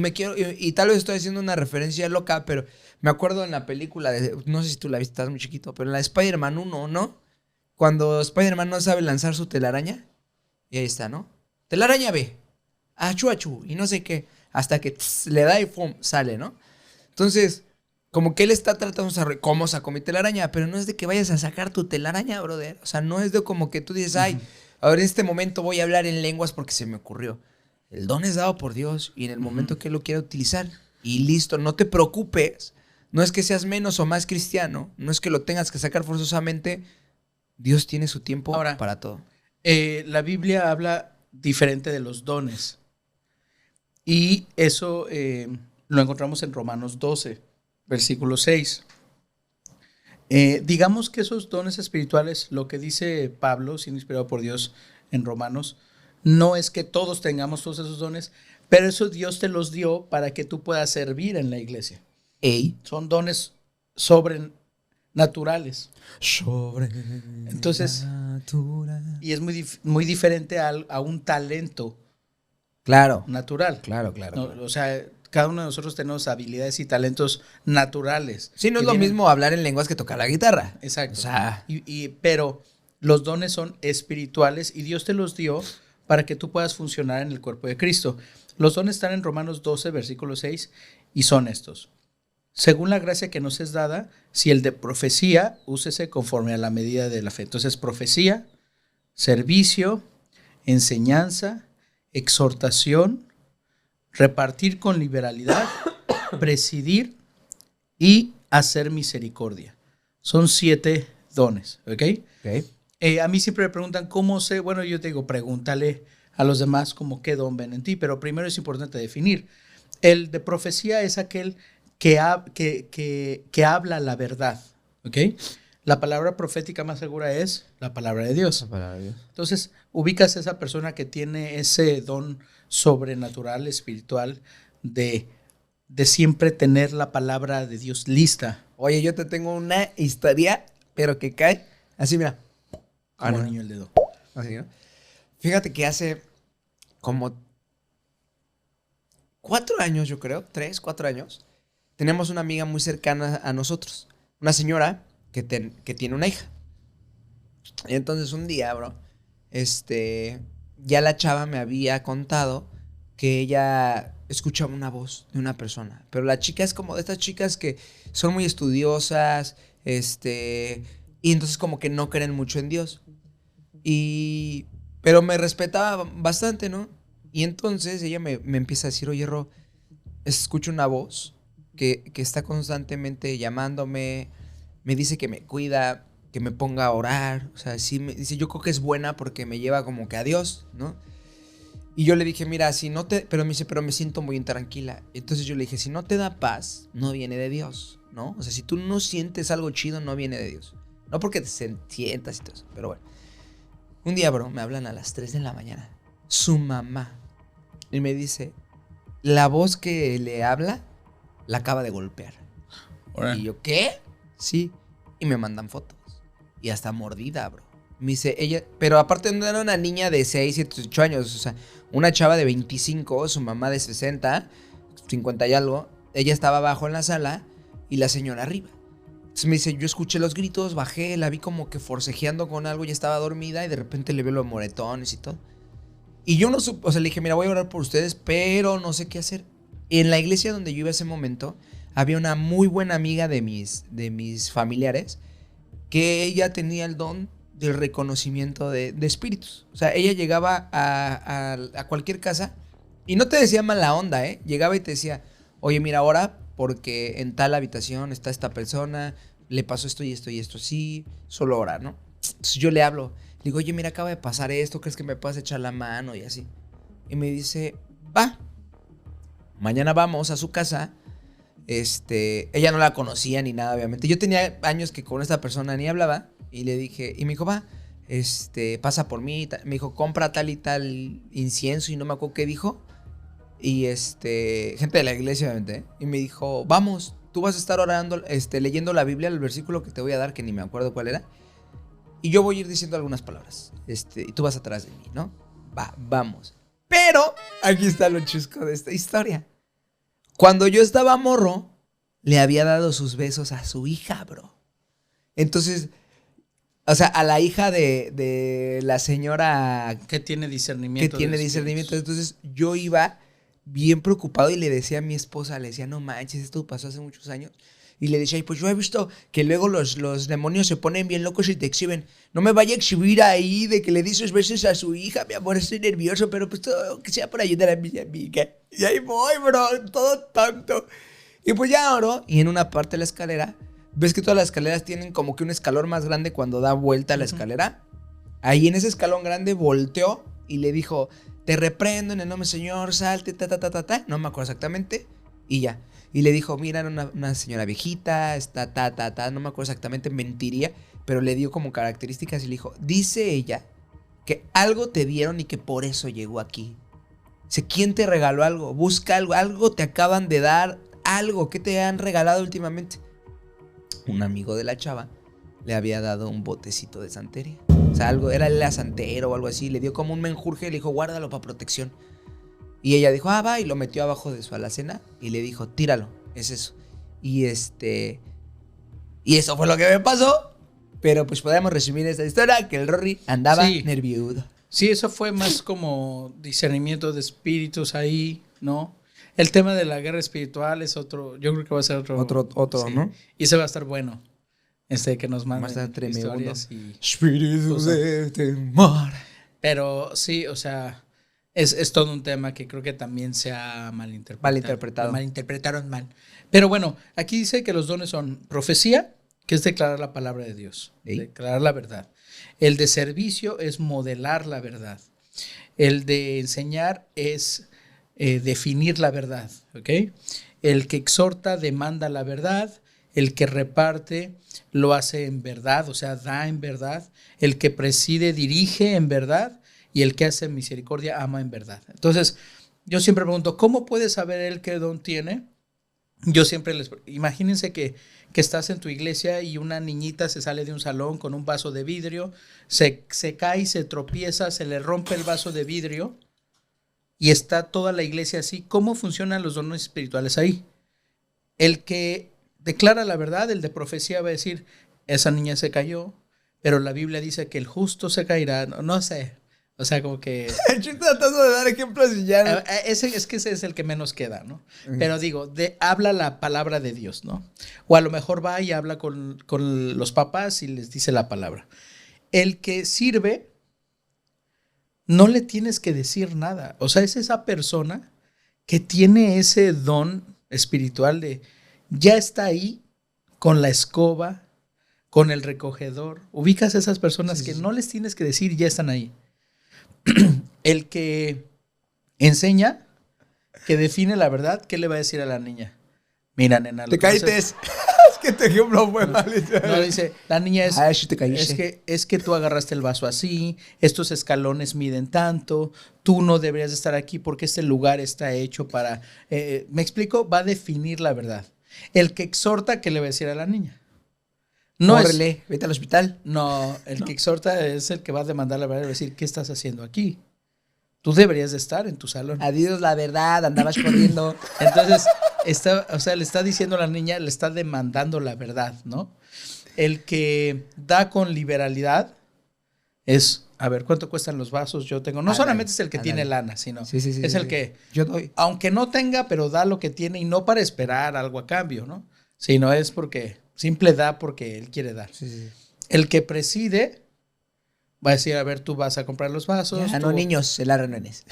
tal vez estoy haciendo una referencia loca, pero me acuerdo en la película, no sé si tú la viste, estás muy chiquito, pero en la de Spider-Man 1, ¿no? Cuando Spider-Man no sabe lanzar su telaraña, y ahí está, ¿no? Telaraña B, achu achu, y no sé qué, hasta que le da y ¡pum! Sale, ¿no? Entonces, como que él está tratando de saber cómo sacó mi telaraña, pero no es de que vayas a sacar tu telaraña, brother. O sea, no es de como que tú dices, ay, ahora en este momento voy a hablar en lenguas porque se me ocurrió. El don es dado por Dios y en el momento que Él lo quiera utilizar. Y listo, no te preocupes. No es que seas menos o más cristiano, no es que lo tengas que sacar forzosamente. Dios tiene su tiempo para todo. La Biblia habla diferente de los dones. Y eso lo encontramos en Romanos 12, versículo 6. Digamos que esos dones espirituales, lo que dice Pablo, siendo inspirado por Dios en Romanos, no es que todos tengamos todos esos dones, pero eso Dios te los dio para que tú puedas servir en la iglesia. Son dones sobrenaturales. Entonces, y es muy diferente a un talento natural. Claro. No, o sea, cada uno de nosotros tenemos habilidades y talentos naturales. Sí, no es lo mismo hablar en lenguas que tocar la guitarra. Exacto. O sea, pero los dones son espirituales y Dios te los dio para que tú puedas funcionar en el cuerpo de Cristo. Los dones están en Romanos 12, versículo 6, y son estos. Según la gracia que nos es dada, si el de profecía, úsese conforme a la medida de la fe. Entonces, profecía, servicio, enseñanza, exhortación, repartir con liberalidad, presidir y hacer misericordia. Son 7 dones, ¿ok? A mí siempre me preguntan cómo sé, bueno, yo te digo, pregúntale a los demás como qué don ven en ti, pero primero es importante definir. El de profecía es aquel que habla la verdad, ¿ok? La palabra profética más segura es la palabra de Dios. Entonces, ubicas a esa persona que tiene ese don sobrenatural, espiritual, de siempre tener la palabra de Dios lista. Oye, yo te tengo una historia, pero que cae así, mira. Como niño el dedo. Así, ¿no? Fíjate que hace como 4 años, yo creo, 3, 4 años, tenemos una amiga muy cercana a nosotros. Una señora que tiene una hija. Y entonces un día, bro, ya la chava me había contado que ella escuchaba una voz de una persona. Pero la chica es como de estas chicas que son muy estudiosas, y entonces como que no creen mucho en Dios. Pero me respetaba bastante, ¿no? Y entonces ella me empieza a decir, oye, Ro, escucho una voz que está constantemente llamándome, me dice que me cuida, que me ponga a orar, o sea, sí me dice, yo creo que es buena porque me lleva como que a Dios, ¿no? Y yo le dije, mira, pero me dice, pero me siento muy intranquila. Entonces yo le dije, si no te da paz, no viene de Dios, ¿no? O sea, si tú no sientes algo chido, no viene de Dios. No porque te sientas y todo eso, pero bueno. Un día, bro, me hablan a las 3 de la mañana. Su mamá. Y me dice, la voz que le habla la acaba de golpear. Órale. Y yo, ¿qué? Sí. Y me mandan fotos. Y hasta mordida, bro. Me dice, ella, pero aparte no era una niña de 6, 7, 8 años. O sea, una chava de 25, su mamá de 60, 50 y algo. Ella estaba abajo en la sala y la señora arriba. Entonces me dice, yo escuché los gritos, bajé, la vi como que forcejeando con algo, ya estaba dormida y de repente le veo los moretones y todo. Y yo no supe, o sea, le dije, mira, voy a orar por ustedes, pero no sé qué hacer. En la iglesia donde yo iba ese momento, había una muy buena amiga de mis familiares que ella tenía el don del reconocimiento de espíritus. O sea, ella llegaba a cualquier casa y no te decía mala onda, ¿eh? Llegaba y te decía, oye, mira, ora porque en tal habitación está esta persona, le pasó esto y esto y esto, sí, solo ora, ¿no? Entonces yo le hablo, le digo, oye, mira, acaba de pasar esto, ¿crees que me puedas echar la mano? Y así. Y me dice, va, mañana vamos a su casa. Ella no la conocía ni nada, obviamente. Yo tenía años que con esta persona ni hablaba. Y le dije, y me dijo, va, pasa por mí. Me dijo, compra tal y tal incienso y no me acuerdo qué dijo. Y gente de la iglesia, obviamente, ¿eh? Y me dijo, vamos, tú vas a estar orando, leyendo la Biblia, el versículo que te voy a dar, que ni me acuerdo cuál era. Y yo voy a ir diciendo algunas palabras. Y tú vas atrás de mí, ¿no? Va, vamos. Pero, aquí está lo chusco de esta historia. Cuando yo estaba morro, le había dado sus besos a su hija, bro. Entonces, o sea, a la hija de la señora Que tiene discernimiento. Entonces, yo iba bien preocupado y le decía a mi esposa, le decía, no manches, esto pasó hace muchos años. Y le decía, pues yo he visto que luego los demonios se ponen bien locos y te exhiben. No me vaya a exhibir ahí de que le dices besos a su hija, mi amor, estoy nervioso, pero pues todo que sea por ayudar a mi amiga. Y ahí voy, bro, todo tonto. Y pues ya oro, y en una parte de la escalera, ves que todas las escaleras tienen como que un escalón más grande cuando da vuelta la escalera. Ahí en ese escalón grande volteó y le dijo, te reprendo en el nombre del Señor, salte, no me acuerdo exactamente, y ya. Y le dijo, mira, era una señora viejita, no me acuerdo exactamente, mentiría, pero le dio como características y le dijo, dice ella que algo te dieron y que por eso llegó aquí. Dice, ¿quién te regaló algo? Busca algo te acaban de dar, algo, ¿qué te han regalado últimamente? Un amigo de la chava le había dado un botecito de santería. O sea, algo, era la santero o algo así, le dio como un menjurje y le dijo, guárdalo para protección. Y ella dijo, va, y lo metió abajo de su alacena y le dijo, tíralo, es eso. Y eso fue lo que me pasó. Pero pues podemos resumir esta historia, que el Rory andaba nerviudo. Sí, eso fue más como discernimiento de espíritus ahí, ¿no? El tema de la guerra espiritual es otro, yo creo que va a ser otro, sí. ¿No? Y ese va a estar bueno. Que nos manden historias y espíritu de temor. Pero sí, o sea, es todo un tema que creo que también se ha malinterpretado. Malinterpretaron mal. Pero bueno, aquí dice que los dones son profecía, que es declarar la palabra de Dios, declarar la verdad. El de servicio es modelar la verdad. El de enseñar es definir la verdad, ¿ok? El que exhorta demanda la verdad. El que reparte lo hace en verdad, o sea, da en verdad. El que preside dirige en verdad. Y el que hace misericordia ama en verdad. Entonces, yo siempre pregunto, ¿cómo puede saber él qué don tiene? Yo siempre imagínense que estás en tu iglesia y una niñita se sale de un salón con un vaso de vidrio, se cae, se tropieza, se le rompe el vaso de vidrio y está toda la iglesia así. ¿Cómo funcionan los dones espirituales ahí? El que declara la verdad, el de profecía va a decir, esa niña se cayó, pero la Biblia dice que el justo se caerá, no sé. O sea, como que... Estoy tratando de dar ejemplos y ya... Ese es el que menos queda, ¿no? Pero digo, habla la palabra de Dios, ¿no? O a lo mejor va y habla con los papás y les dice la palabra. El que sirve, no le tienes que decir nada. O sea, es esa persona que tiene ese don espiritual de... Ya está ahí con la escoba, con el recogedor. Ubicas a esas personas que no les tienes que decir, ya están ahí. El que enseña, que define la verdad, ¿qué le va a decir a la niña? Mira, nena, te caíste. Es que que tu ejemplo fue mal. No, dice, la niña es, Ah, sí te caíste. es que tú agarraste el vaso así, estos escalones miden tanto, tú no deberías estar aquí porque este lugar está hecho para... ¿me explico? Va a definir la verdad. El que exhorta, ¿qué le va a decir a la niña? No Córrele, vete al hospital. No, el que exhorta es el que va a demandar la verdad y va a decir, ¿qué estás haciendo aquí? Tú deberías de estar en tu salón. Adiós, la verdad, andabas corriendo. Entonces, le está diciendo a la niña, le está demandando la verdad, ¿no? El que da con liberalidad es, a ver, ¿cuánto cuestan los vasos? Yo tengo. No solamente es el que tiene lana, sino es el que, yo doy. aunque no tenga, pero da lo que tiene y no para esperar algo a cambio, ¿no? Sino es porque, simple da porque él quiere dar. Sí. El que preside va a decir, a ver, tú vas a comprar los vasos. Ya, no, niños, el arrenones.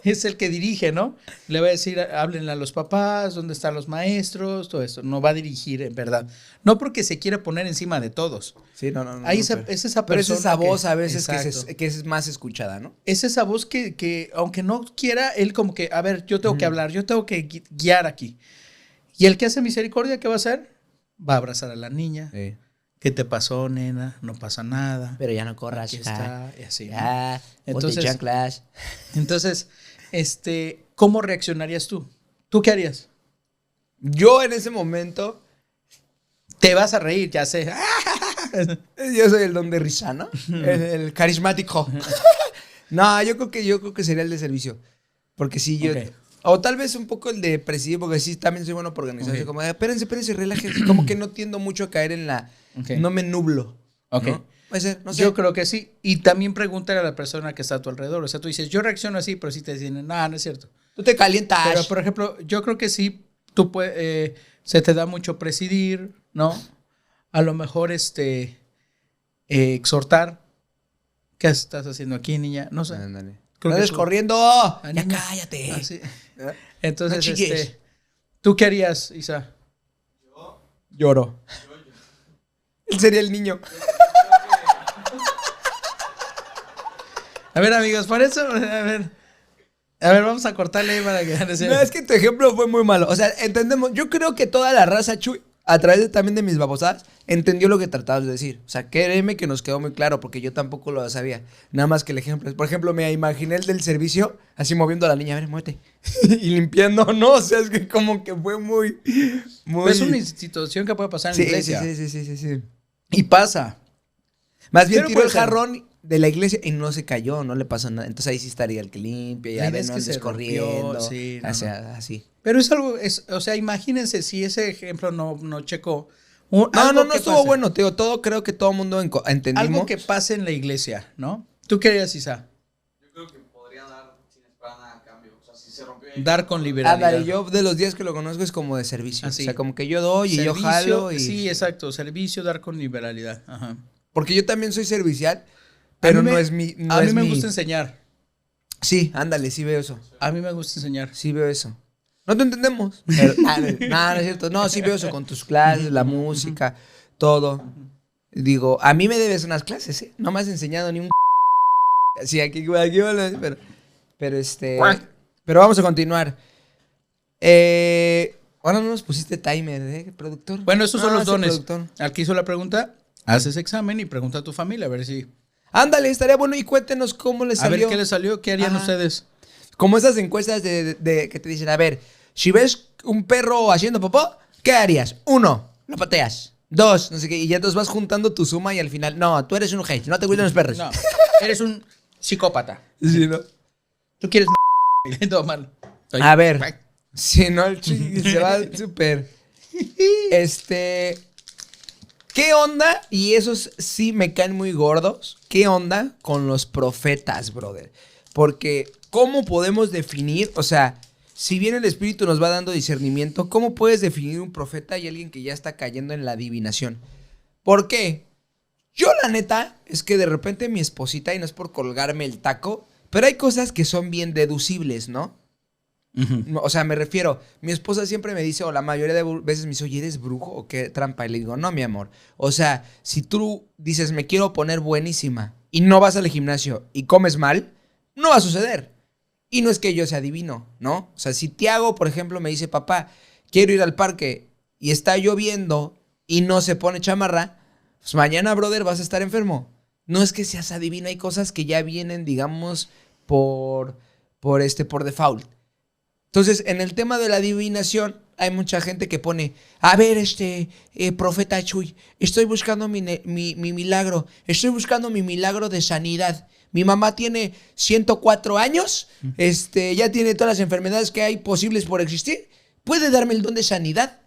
Es el que dirige, ¿no? Le va a decir, háblenle a los papás, dónde están los maestros, todo esto. No va a dirigir, en verdad. No porque se quiera poner encima de todos. Sí, no. Ahí no, es esa pero es persona esa voz que- a veces Exacto. que es más escuchada, ¿no? Es esa voz que, aunque no quiera, él como que, a ver, yo tengo que hablar, yo tengo que guiar aquí. Y el que hace misericordia, ¿qué va a hacer? Va a abrazar a la niña. Sí. ¿Qué te pasó, nena? No pasa nada. Pero ya no corras. Aquí ja. está, y así, ¿no? Ya, Entonces- ponte chanclas. Entonces, ¿cómo reaccionarías tú? ¿Tú qué harías? Yo en ese momento, Te vas a reír, ya sé. yo soy el don de risa, ¿no? el carismático. No, yo creo que sería el de servicio. Porque sí, yo... Ok. O tal vez un poco el de presidir, porque sí, también soy bueno para organizarse. Ok. Como, espérense, relájense. Como que no tiendo mucho a caer en la... Ok. No me nublo. Ok. ¿no? Puede ser, no sé. Yo creo que sí. Y también pregúntale a la persona que está a tu alrededor. O sea, tú dices, yo reacciono así, pero sí te dicen, no es cierto. Tú te calientas. Pero, por ejemplo, yo creo que sí, tú puedes, se te da mucho presidir, ¿no? A lo mejor, exhortar. ¿Qué estás haciendo aquí, niña? No sé. Ándale. Creo ¡No que andes tú- corriendo! Ah, ¡Ya niña. cállate! Así. No Entonces, chilles. ¿tú qué harías, Isa? Lloro. Él sería el niño. A ver, amigos, por eso, a ver, vamos a cortarle ahí para que... No, es que tu ejemplo fue muy malo. O sea, entendemos. Yo creo que toda la raza, Chuy, a través también de mis babosadas, entendió lo que tratabas de decir. O sea, créeme que nos quedó muy claro, porque yo tampoco lo sabía. Nada más que el ejemplo es, por ejemplo, me imaginé el del servicio, así moviendo a la niña, a ver, muévete. Y limpiando, no, o sea, es que como que fue muy... Es una institución que puede pasar en Sí, la iglesia. sí. Y pasa. Más bien Pero tiró puede el ser. jarrón de la iglesia y no se cayó, no le pasó nada. Entonces ahí sí estaría el que limpia, La ya idea ven, es no que andes se corriendo. rompió, sí, no, o sea, así. Pero es algo, o sea, imagínense si ese ejemplo no checó. No que estuvo pase. bueno, tío. Todo creo que todo el mundo entendimos. Algo que pase en la iglesia, ¿no? ¿Tú qué harías, Isa? Yo creo que podría dar sin esperar nada a cambio. O sea, si se rompió ahí, Dar con liberalidad. Ándale, yo de los días que lo conozco es como de servicio. Así. O sea, como que yo doy y yo Servicio, jalo. Y... Sí, exacto. Servicio, dar con liberalidad. Ajá. Porque yo también soy servicial, pero A mí no me- es mi... no a mí es me mi- gusta enseñar. Sí, ándale, sí veo eso. A mí me gusta enseñar. Sí veo eso. No te entendemos. Pero, no es cierto. No, sí veo eso con tus clases, la música, todo. Digo, a mí me debes unas clases, ¿eh? No me has enseñado ni un... Sí, aquí pero pero vamos a continuar. Ahora no nos pusiste timer, ¿eh, productor? Bueno, esos son No, los ese dones. productor. Al que hizo la pregunta, haz ese examen y pregunta a tu familia a ver si... Ándale, estaría bueno y cuéntenos cómo les A ver salió. qué les salió, qué harían Ajá. ustedes. Como esas encuestas de que te dicen, a ver, si ves un perro haciendo popó, ¿qué harías? 1, lo pateas. 2, no sé qué, y ya entonces vas juntando tu suma y al final, no, tú eres un hate, no te gustan los perros. No, eres un psicópata. Sí, ¿no? Tú quieres todo mal. A ver, si no, el chiqui se va súper. ¿Qué onda? Y esos sí me caen muy gordos. ¿Qué onda con los profetas, brother? Porque, ¿cómo podemos definir? O sea, si bien el Espíritu nos va dando discernimiento, ¿cómo puedes definir un profeta y alguien que ya está cayendo en la adivinación? ¿Por qué? Yo, la neta, es que de repente mi esposita, y no es por colgarme el taco, pero hay cosas que son bien deducibles, ¿no? No, o sea, me refiero, mi esposa siempre me dice, o la mayoría de veces me dice, oye, ¿eres brujo o qué trampa? Y le digo, no, mi amor. O sea, si tú dices, me quiero poner buenísima y no vas al gimnasio y comes mal, no va a suceder. Y no es que yo sea adivino, ¿no? O sea, si Tiago, por ejemplo, me dice, papá, quiero ir al parque y está lloviendo y no se pone chamarra, pues mañana, brother, vas a estar enfermo. No es que seas adivino, hay cosas que ya vienen, digamos, por default. Entonces, en el tema de la adivinación, hay mucha gente que pone, a ver, profeta Chuy, estoy buscando mi milagro, estoy buscando mi milagro de sanidad. Mi mamá tiene 104 años, ya tiene todas las enfermedades que hay posibles por existir. ¿Puede darme el don de sanidad?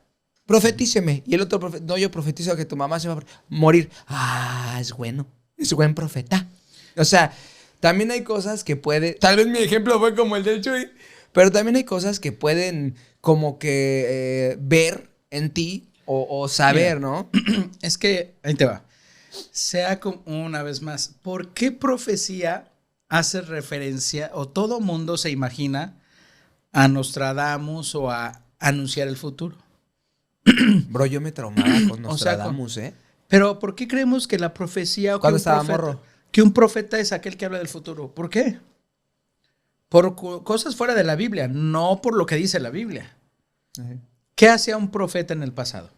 Profetíceme. Y el otro profeta, no, yo profetizo que tu mamá se va a morir. Ah, es bueno, es buen profeta. O sea, también hay cosas que puede, tal vez mi ejemplo fue como el del Chuy, pero también hay cosas que pueden como que ver en ti o saber, Mira, ¿no? Es que, ahí te va. Sea como una vez más, ¿por qué profecía hace referencia o todo mundo se imagina a Nostradamus o a anunciar el futuro? Bro, yo me traumaba con O sea, Nostradamus, Pero ¿por qué creemos que la profecía o que Cuando un estaba profeta, morro. que un profeta es aquel que habla del futuro? ¿Por qué? Por cosas fuera de la Biblia, no por lo que dice la Biblia. ¿Qué hacía un profeta en el pasado?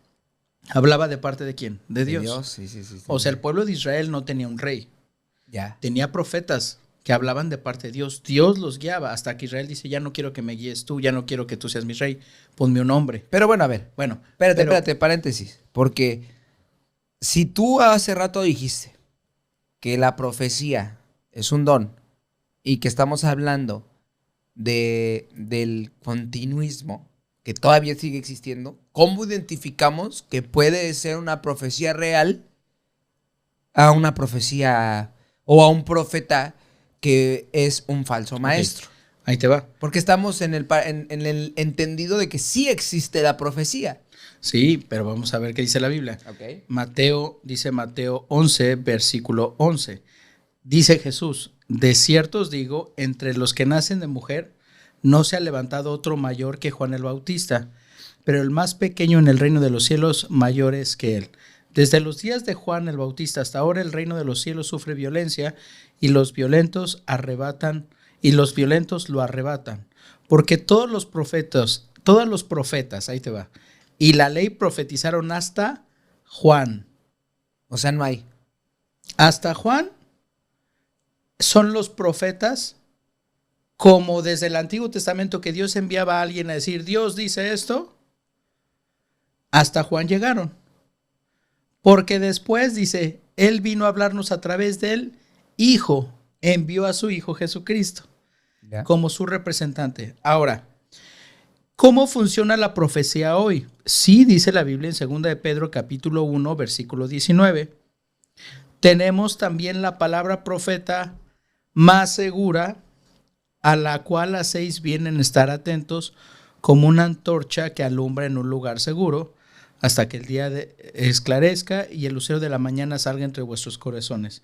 ¿Hablaba de parte de quién? De Dios. Sí. O sea, el pueblo de Israel no tenía un rey. Ya. Tenía profetas que hablaban de parte de Dios. Dios los guiaba hasta que Israel dice, ya no quiero que me guíes tú, ya no quiero que tú seas mi rey, ponme un hombre. Pero bueno, a ver. Bueno, Espérate, paréntesis. Porque si tú hace rato dijiste que la profecía es un don y que estamos hablando del continuismo que todavía sigue existiendo, ¿cómo identificamos que puede ser una profecía real a una profecía o a un profeta que es un falso maestro? Ok, ahí te va. Porque estamos en el entendido de que sí existe la profecía. Sí, pero vamos a ver qué dice la Biblia. Okay. Dice Mateo 11, versículo 11. Dice Jesús, de cierto os digo, entre los que nacen de mujer, no se ha levantado otro mayor que Juan el Bautista, pero el más pequeño en el reino de los cielos mayor es que él. Desde los días de Juan el Bautista hasta ahora el reino de los cielos sufre violencia y los violentos lo arrebatan. Porque todos los profetas, ahí te va, y la ley profetizaron hasta Juan. O sea, no hay. Hasta Juan son los profetas, como desde el Antiguo Testamento que Dios enviaba a alguien a decir, Dios dice esto, hasta Juan llegaron. Porque después dice, Él vino a hablarnos a través del Hijo, envió a su Hijo Jesucristo ¿Ya? como su representante. Ahora, ¿cómo funciona la profecía hoy? Sí, dice la Biblia en 2 de Pedro capítulo 1, versículo 19. Tenemos también la palabra profeta más segura, a la cual hacéis bien en estar atentos como una antorcha que alumbra en un lugar seguro, hasta que el día esclarezca y el lucero de la mañana salga entre vuestros corazones.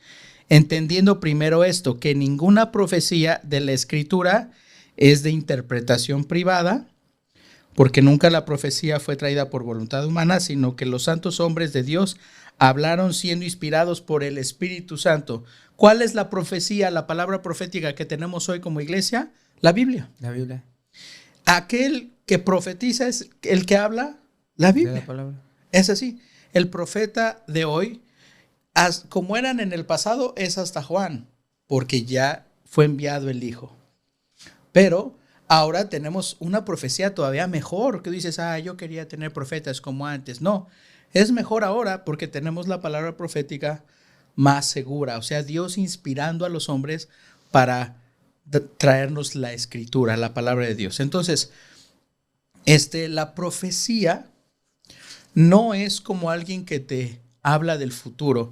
Entendiendo primero esto, que ninguna profecía de la Escritura es de interpretación privada, porque nunca la profecía fue traída por voluntad humana, sino que los santos hombres de Dios hablaron siendo inspirados por el Espíritu Santo. ¿Cuál es la profecía, la palabra profética que tenemos hoy como iglesia? La Biblia. La Biblia. Aquel que profetiza es el que habla la Biblia. La palabra. Es así. El profeta de hoy, como eran en el pasado, es hasta Juan, porque ya fue enviado el Hijo. Pero ahora tenemos una profecía todavía mejor, que dices, yo quería tener profetas como antes. No, es mejor ahora porque tenemos la palabra profética más segura. O sea, Dios inspirando a los hombres para traernos la escritura, la palabra de Dios. Entonces, la profecía no es como alguien que te habla del futuro.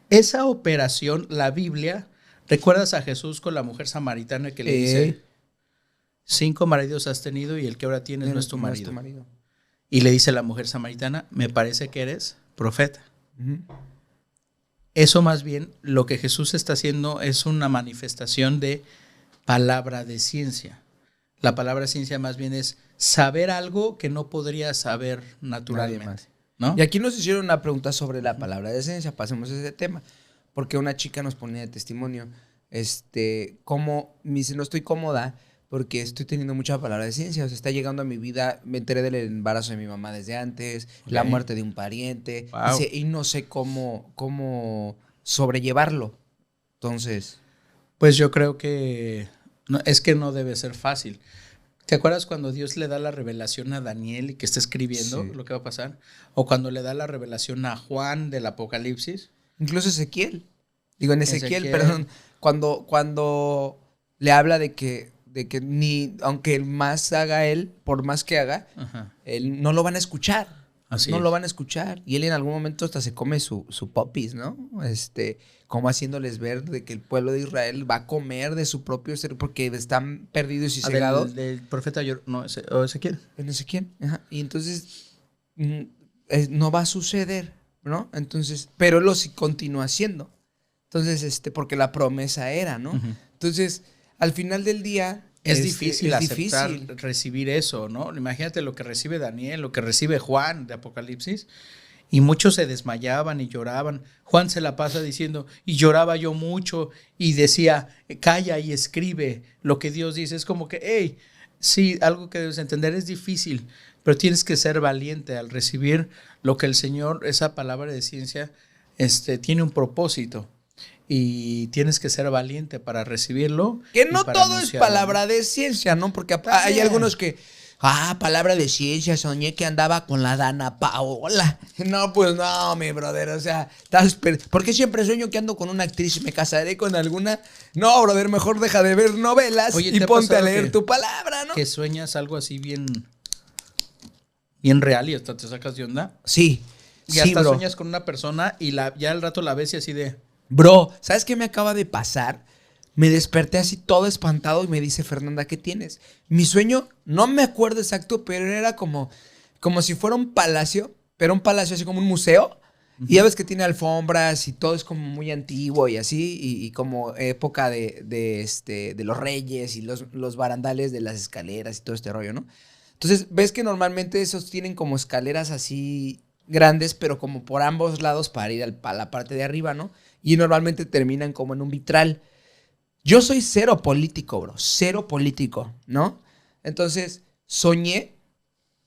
Esa operación, la Biblia, ¿recuerdas a Jesús con la mujer samaritana que le dice, 5 maridos has tenido y el que ahora tienes no es tu marido? Y le dice la mujer samaritana, me parece que eres profeta. Uh-huh. Eso más bien, lo que Jesús está haciendo es una manifestación de palabra de ciencia. La palabra ciencia más bien es saber algo que no podría saber naturalmente, ¿no? Y aquí nos hicieron una pregunta sobre la palabra de ciencia. Pasemos a ese tema. Porque una chica nos ponía de testimonio, como me dice, no estoy cómoda porque estoy teniendo mucha palabra de ciencia. O sea, está llegando a mi vida. Me enteré del embarazo de mi mamá desde antes, la Ok. muerte de un pariente. Wow. Y no sé cómo sobrellevarlo. Entonces, Pues yo creo que es que no debe ser fácil. ¿Te acuerdas cuando Dios le da la revelación a Daniel y que está escribiendo Sí. lo que va a pasar? O cuando le da la revelación a Juan del Apocalipsis. incluso Ezequiel. Digo, en Ezequiel, Ezequiel. perdón. Cuando le habla de que ni, aunque más haga él, por más que haga, Ajá. él no lo van a escuchar. Así no es. lo van a escuchar. Y él en algún momento hasta se come su popis, ¿no? Como haciéndoles ver de que el pueblo de Israel va a comer de su propio ser porque están perdidos y Ah, cegados. del profeta no, Ezequiel. En no sé quién. Ajá. Y entonces no va a suceder, ¿no? Entonces, pero él lo continúa haciendo. Entonces, porque la promesa era, ¿no? Ujú. Entonces, al final del día Es difícil es aceptar, difícil. recibir eso, ¿no? Imagínate lo que recibe Daniel, lo que recibe Juan de Apocalipsis. Y muchos se desmayaban y lloraban. Juan se la pasa diciendo, y lloraba yo mucho, y decía, calla y escribe lo que Dios dice. Es como que, hey, sí, algo que debes entender es difícil, pero tienes que ser valiente al recibir lo que el Señor, esa palabra de ciencia, tiene un propósito. Y tienes que ser valiente para recibirlo. Que y no para todo es anunciarlo, ¿no? palabra de ciencia, ¿no? Porque hay También. algunos que, palabra de ciencia, soñé que andaba con la Dana Paola. No, pues no, mi brother, o sea, ¿por qué siempre sueño que ando con una actriz y me casaré con alguna? No, brother, mejor deja de ver novelas Oye, y ¿te ha ponte a pasado leer que- tu palabra, ¿no? Que sueñas algo así bien real y hasta te sacas de onda. Sí, Y sí, hasta bro. sueñas con una persona y ya al rato la ves y así de... Bro, ¿sabes qué me acaba de pasar? Me desperté así todo espantado y me dice Fernanda, ¿qué tienes? Mi sueño, no me acuerdo exacto, pero era como si fuera un palacio, pero un palacio así como un museo. Y ya ves que tiene alfombras y todo es como muy antiguo y así, y como época de los reyes y los barandales de las escaleras y todo este rollo, ¿no? Entonces, ves que normalmente esos tienen como escaleras así grandes, pero como por ambos lados para ir a la parte de arriba, ¿no? Y normalmente terminan como en un vitral. Yo soy cero político, bro. Cero político, ¿no? Entonces, soñé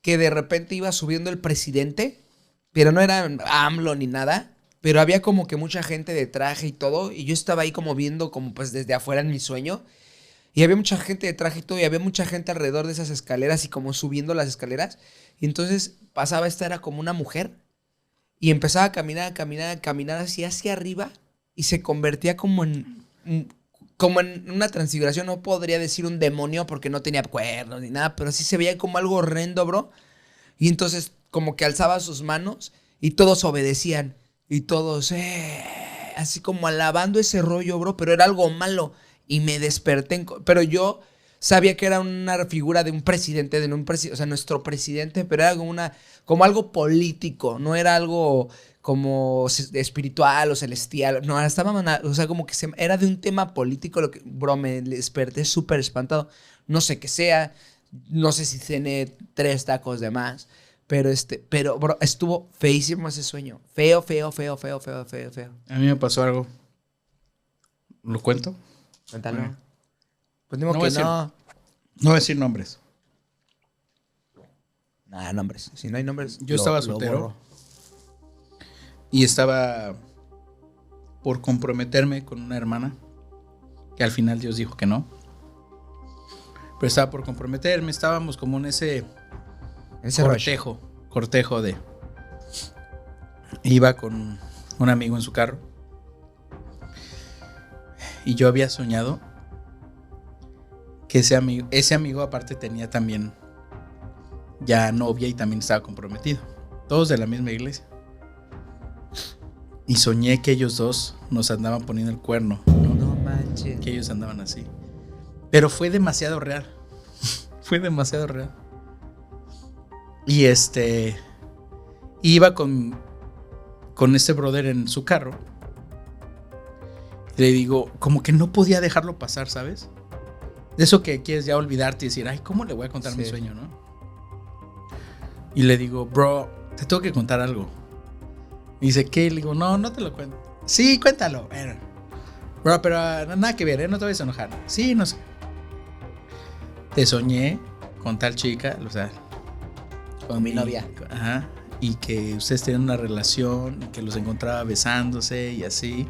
que de repente iba subiendo el presidente, pero no era AMLO ni nada, pero había como que mucha gente de traje y todo, y yo estaba ahí como viendo como pues desde afuera en mi sueño, y había mucha gente de traje y todo, y había mucha gente alrededor de esas escaleras y como subiendo las escaleras, y entonces pasaba, esta era como una mujer, y empezaba a caminar así hacia arriba, y se convertía como en una transfiguración. No podría decir un demonio porque no tenía cuernos ni nada, pero sí se veía como algo horrendo, bro. Y entonces como que alzaba sus manos y todos obedecían. Y todos, así como alabando ese rollo, bro. Pero era algo malo. Y me desperté. Pero yo sabía que era una figura de un presidente, o sea, nuestro presidente, pero era como algo político. No era algo como espiritual o celestial. No, o sea, como que era de un tema político. Bro, me desperté súper espantado. No sé qué sea. No sé si cené 3 tacos de más. Pero, bro, estuvo feísimo ese sueño. Feo. A mí me pasó algo. ¿Lo cuento? Cuéntalo. Bueno. Pues digo No que voy a no. No voy a decir nombres. Nada, nombres. Si no hay nombres. Yo estaba soltero. borro. Y estaba por comprometerme con una hermana, que al final Dios dijo que no. Pero estaba por comprometerme, estábamos como en ese cortejo de... Iba con un amigo en su carro. Y yo había soñado que ese amigo aparte tenía también ya novia y también estaba comprometido. Todos de la misma iglesia. Y soñé que ellos dos nos andaban poniendo el cuerno, ¿no? No manches. Que ellos andaban así. Pero fue demasiado real. Fue demasiado real. Y iba con este brother en su carro. Le digo, como que no podía dejarlo pasar, ¿sabes? De eso que quieres ya olvidarte y decir, ay, ¿cómo le voy a contar mi sueño, no? Y le digo, bro, te tengo que contar algo. Y dice, ¿qué? Le digo, no te lo cuento. Sí, cuéntalo. Bro, pero nada que ver, ¿eh? No te vayas a enojar. Sí, no sé. te soñé con tal chica, o sea, Con mi novia. Ajá. Y que ustedes tenían una relación, y que los encontraba besándose y así,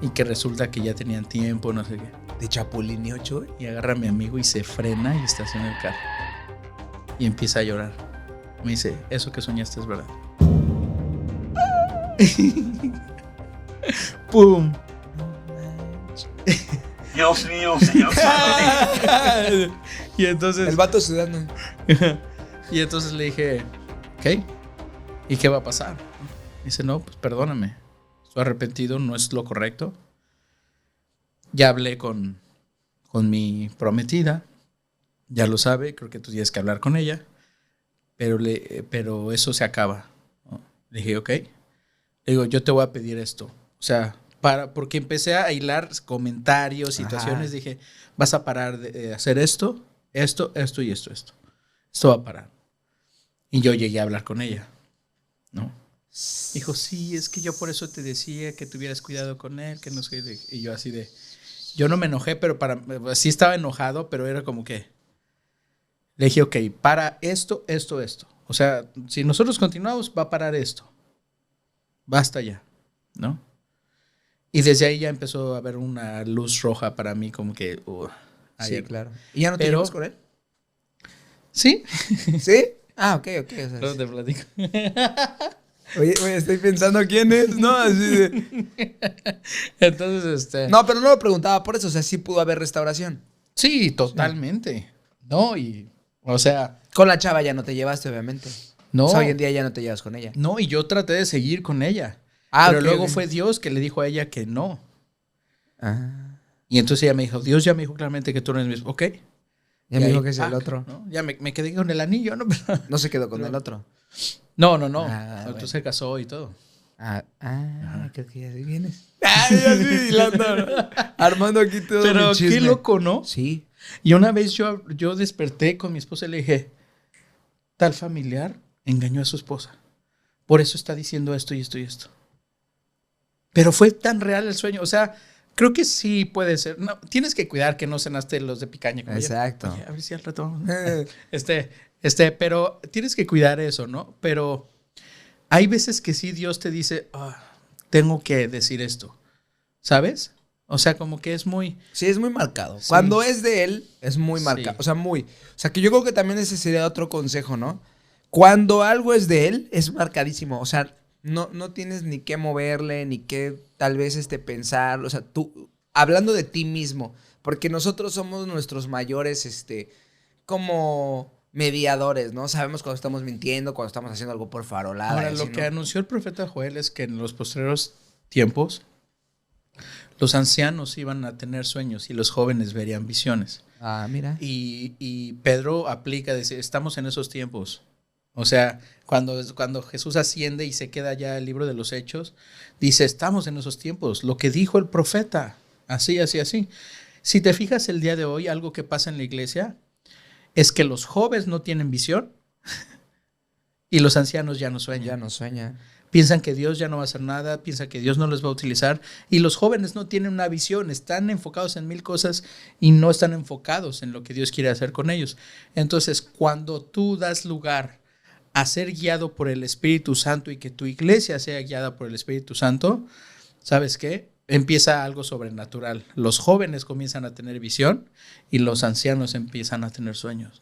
y que resulta que ya tenían tiempo, no sé qué. De Chapulín y 8. Y agarra a mi amigo y se frena y estaciona el carro. Y empieza a llorar. Me dice, eso que soñaste es verdad. ¡Pum! Dios mío, señor. Y entonces... El vato sudando. Y entonces le dije, ¿qué? ¿Y qué va a pasar? Dice, no, pues perdóname. Estoy arrepentido, no es lo correcto. Ya hablé con mi prometida. Ya lo sabe, creo que tú tienes que hablar con ella. Pero eso se acaba, ¿no? Le dije, ok. Le digo, yo te voy a pedir esto. O sea, porque empecé a hilar comentarios, situaciones. Ajá. Dije, vas a parar de hacer esto y esto. Esto va a parar. Y yo llegué a hablar con ella, ¿no? Dijo, sí, es que yo por eso te decía que tuvieras cuidado con él, que no sé. Y yo así de... Yo no me enojé, pero sí estaba enojado, pero era como que... Le dije, ok, para esto. O sea, si nosotros continuamos, va a parar esto. Basta ya, ¿no? Y desde ahí ya empezó a haber una luz roja para mí, como que... Sí, ayer. claro. ¿Y ya no te Pero- llevas con él? Sí, ¿Sí? Ah, ok. O sea, luego te platico. oye, estoy pensando quién es, ¿no? Así de... Entonces, No, pero no lo preguntaba por eso. O sea, sí pudo haber restauración. sí, totalmente. No, y... O sea, Con la chava ya no te llevaste, obviamente. no. O sea, hoy en día ya no te llevas con ella. No, y yo traté de seguir con ella. Ah, pero ok, luego ok. fue Dios que le dijo a ella que no. Ah. Y entonces ella me dijo, Dios ya me dijo claramente que tú no eres mi esposo. Ok. Ya Y me ahí, dijo que es el pac, otro. ¿no? Ya me quedé con el anillo, ¿no? No se quedó con el otro. No. Ah, Entonces bueno. se casó y todo. Creo que ya sí vienes. Ya sí, hilando. Armando aquí todo Pero mi chisme. qué loco, ¿no? Sí. Y una vez yo desperté con mi esposa y le dije, tal familiar engañó a su esposa. Por eso está diciendo esto y esto y esto. Pero fue tan real el sueño. O sea, creo que sí puede ser. No, tienes que cuidar que no cenaste los de picaña. Como Exacto. Oye, a ver si al rato vamos. Pero tienes que cuidar eso, ¿no? Pero hay veces que sí Dios te dice, tengo que decir esto. ¿Sabes? O sea, como que es muy... Sí, es muy marcado. Sí. Cuando es de él, es muy Sí. marcado. O sea, muy. O sea, que yo creo que también ese sería otro consejo, ¿no? Cuando algo es de él, es marcadísimo. O sea, no tienes ni qué moverle, ni qué tal vez pensar. O sea, tú, hablando de ti mismo, porque nosotros somos nuestros mayores, como mediadores, ¿no? Sabemos cuando estamos mintiendo, cuando estamos haciendo algo por farolada. Ahora, y lo así, que ¿no? anunció el profeta Joel es que en los postreros tiempos los ancianos iban a tener sueños y los jóvenes verían visiones. Ah, mira. Y Pedro aplica, dice, estamos en esos tiempos. O sea, cuando Jesús asciende y se queda ya el libro de los Hechos, dice, estamos en esos tiempos. Lo que dijo el profeta, así. Si te fijas el día de hoy, algo que pasa en la iglesia es que los jóvenes no tienen visión y los ancianos ya no sueñan. Ya no sueña. Piensan que Dios ya no va a hacer nada, piensan que Dios no los va a utilizar y los jóvenes no tienen una visión, están enfocados en mil cosas y no están enfocados en lo que Dios quiere hacer con ellos. Entonces, cuando tú das lugar a ser guiado por el Espíritu Santo y que tu iglesia sea guiada por el Espíritu Santo, ¿sabes qué? Empieza algo sobrenatural. Los jóvenes comienzan a tener visión y los ancianos empiezan a tener sueños.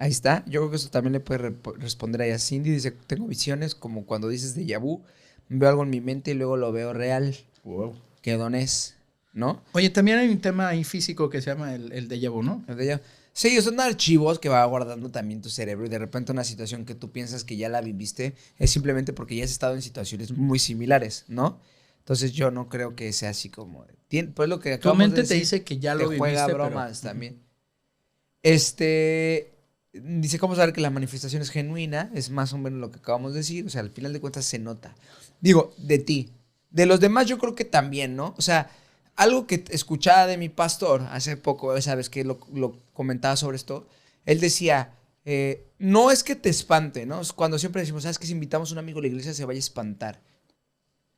Ahí está. Yo creo que eso también le puede responder ahí a Cindy. Dice, tengo visiones como cuando dices déjà vu. Veo algo en mi mente y luego lo veo real. Wow. ¿Qué don es? ¿No? Oye, también hay un tema ahí físico que se llama el déjà vu, ¿no? El déjà vu. Sí, son archivos que va guardando también tu cerebro y de repente una situación que tú piensas que ya la viviste es simplemente porque ya has estado en situaciones muy similares, ¿no? Entonces yo no creo que sea así como... Pues lo que Tu acabamos de mente te decir, dice que ya te lo viviste, juega pero- bromas también. Dice, ¿cómo saber que la manifestación es genuina? Es más o menos lo que acabamos de decir. O sea, al final de cuentas se nota. Digo, de ti. De los demás yo creo que también, ¿no? O sea, algo que escuchaba de mi pastor hace poco, ¿sabes? Que lo comentaba sobre esto. Él decía, no es que te espante, ¿no? Es cuando siempre decimos, ¿sabes? Que si invitamos a un amigo a la iglesia se vaya a espantar.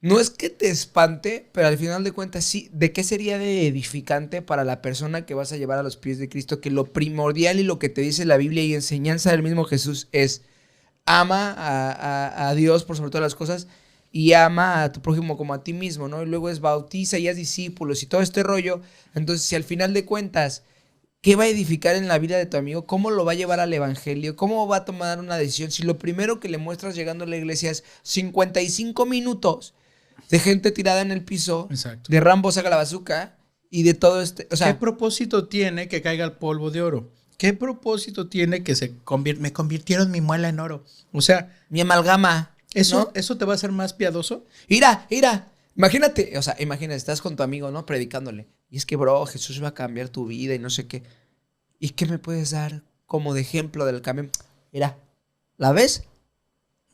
no es que te espante, pero al final de cuentas sí, ¿de qué sería de edificante para la persona que vas a llevar a los pies de Cristo? Que lo primordial y lo que te dice la Biblia y enseñanza del mismo Jesús es ama a Dios por sobre todas las cosas y ama a tu prójimo como a ti mismo, ¿no? Y luego es bautiza y haz discípulos y todo este rollo. Entonces, si al final de cuentas, ¿qué va a edificar en la vida de tu amigo? ¿Cómo lo va a llevar al evangelio? ¿Cómo va a tomar una decisión? Si lo primero que le muestras llegando a la iglesia es 55 minutos de gente tirada en el piso, Exacto. de Rambo saca la bazooka y de todo este... O sea, ¿Qué propósito tiene que caiga el polvo de oro? ¿Qué propósito tiene que me convirtieron mi muela en oro? O sea, mi amalgama, ¿no? ¿eso te va a hacer más piadoso? Mira. Imagínate, estás con tu amigo, ¿no? Predicándole. Y es que, bro, Jesús va a cambiar tu vida y no sé qué. ¿Y qué me puedes dar como de ejemplo del cambio? Mira, ¿la ves?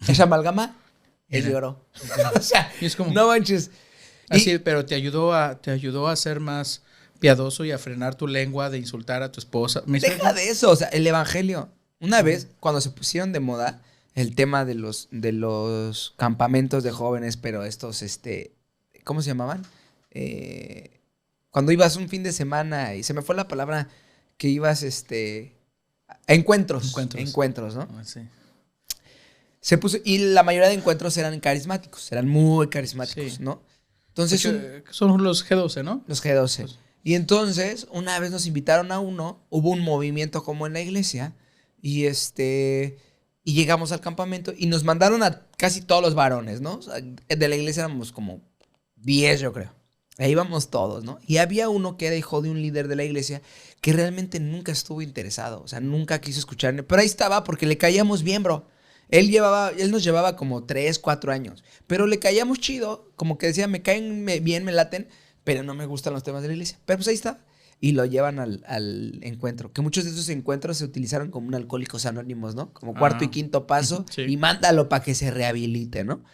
Esa amalgama es de oro. O sea, Y es como, no manches. así, pero te ayudó a ser más piadoso y a frenar tu lengua de insultar a tu esposa. Deja de eso, o sea, el evangelio. Una vez, cuando se pusieron de moda el tema de los campamentos de jóvenes, pero estos, ¿cómo se llamaban? Cuando ibas un fin de semana, y se me fue la palabra, que ibas, a encuentros, ¿no? Sí. Se puso, y la mayoría de encuentros eran carismáticos, eran muy carismáticos, Sí. ¿no? Entonces, Son los G12, ¿no? los G12. Pues- Y entonces, una vez nos invitaron a uno, hubo un movimiento como en la iglesia, y y llegamos al campamento y nos mandaron a casi todos los varones, ¿no? O sea, de la iglesia éramos como 10, yo creo. Ahí íbamos todos, ¿no? Y había uno que era hijo de un líder de la iglesia que realmente nunca estuvo interesado, o sea, nunca quiso escucharme, pero ahí estaba porque le caíamos bien, bro. Él nos llevaba como 3, 4 años, pero le caíamos chido, como que decía, me caen bien, me laten, pero no me gustan los temas de la iglesia. Pero pues ahí está. Y lo llevan al encuentro. Que muchos de esos encuentros se utilizaron como un Alcohólicos Anónimos, ¿no? Como cuarto y quinto paso. Sí. Y mándalo para que se rehabilite, ¿no?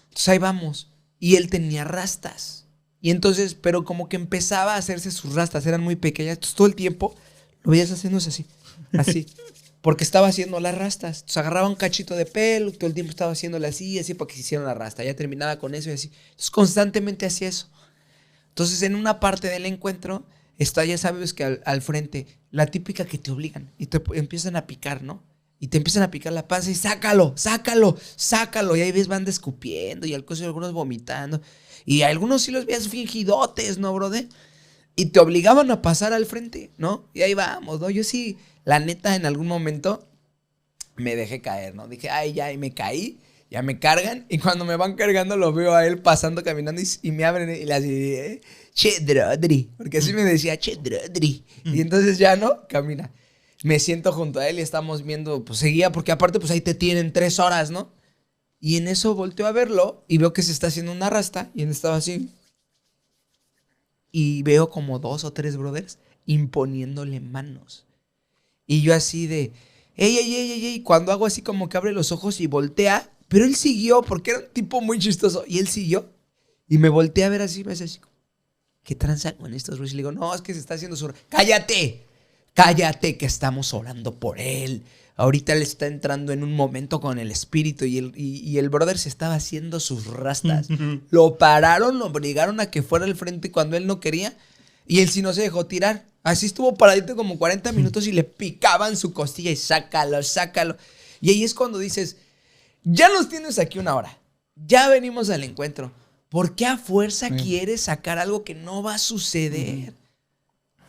Entonces ahí vamos. Y él tenía rastas. Y entonces, pero como que empezaba a hacerse sus rastas. Eran muy pequeñas. Entonces todo el tiempo lo veías haciéndose así. Así. Porque estaba haciendo las rastas. Entonces agarraba un cachito de pelo. Todo el tiempo estaba haciéndole así para que se hiciera la rasta. Ya terminaba con eso y así. Entonces constantemente hacía eso. Entonces en una parte del encuentro está, ya sabes que al frente, la típica que te obligan y te empiezan a picar, ¿no? Y te empiezan a picar la panza y sácalo. Y ahí ves, van escupiendo y algunos vomitando. Y algunos sí los veías fingidotes, ¿no, brother? Y te obligaban a pasar al frente, ¿no? Y ahí vamos, ¿no? Yo sí, la neta, en algún momento me dejé caer, ¿no? Dije, ay, ya, y me caí. Ya me cargan y cuando me van cargando lo veo a él pasando, caminando y me abren y le así, che, Drodri, porque así me decía, che, Drodri. Y entonces ya, ¿no? Camina. Me siento junto a él y estamos viendo, pues seguía, porque aparte pues ahí te tienen 3 horas, ¿no? Y en eso volteo a verlo y veo que se está haciendo una rasta y él estaba así. Y veo como 2 o 3 brothers imponiéndole manos. Y yo así de, ey. Cuando hago así como que abre los ojos y voltea. Pero él siguió porque era un tipo muy chistoso. Y él siguió. Y me volteé a ver así. Me hace así. ¿Qué tranza con estos güeyes? Y le digo, no, es que se está haciendo su... ¡Cállate! Que estamos orando por él. Ahorita él está entrando en un momento con el espíritu. Y el brother se estaba haciendo sus rastas. Lo pararon, lo obligaron a que fuera al frente cuando él no quería. Y él sí no se dejó tirar. Así estuvo paradito como 40 minutos y le picaban su costilla y sácalo. Y ahí es cuando dices... Ya nos tienes aquí 1 hora. Ya venimos al encuentro. ¿Por qué a fuerza quieres sacar algo que no va a suceder?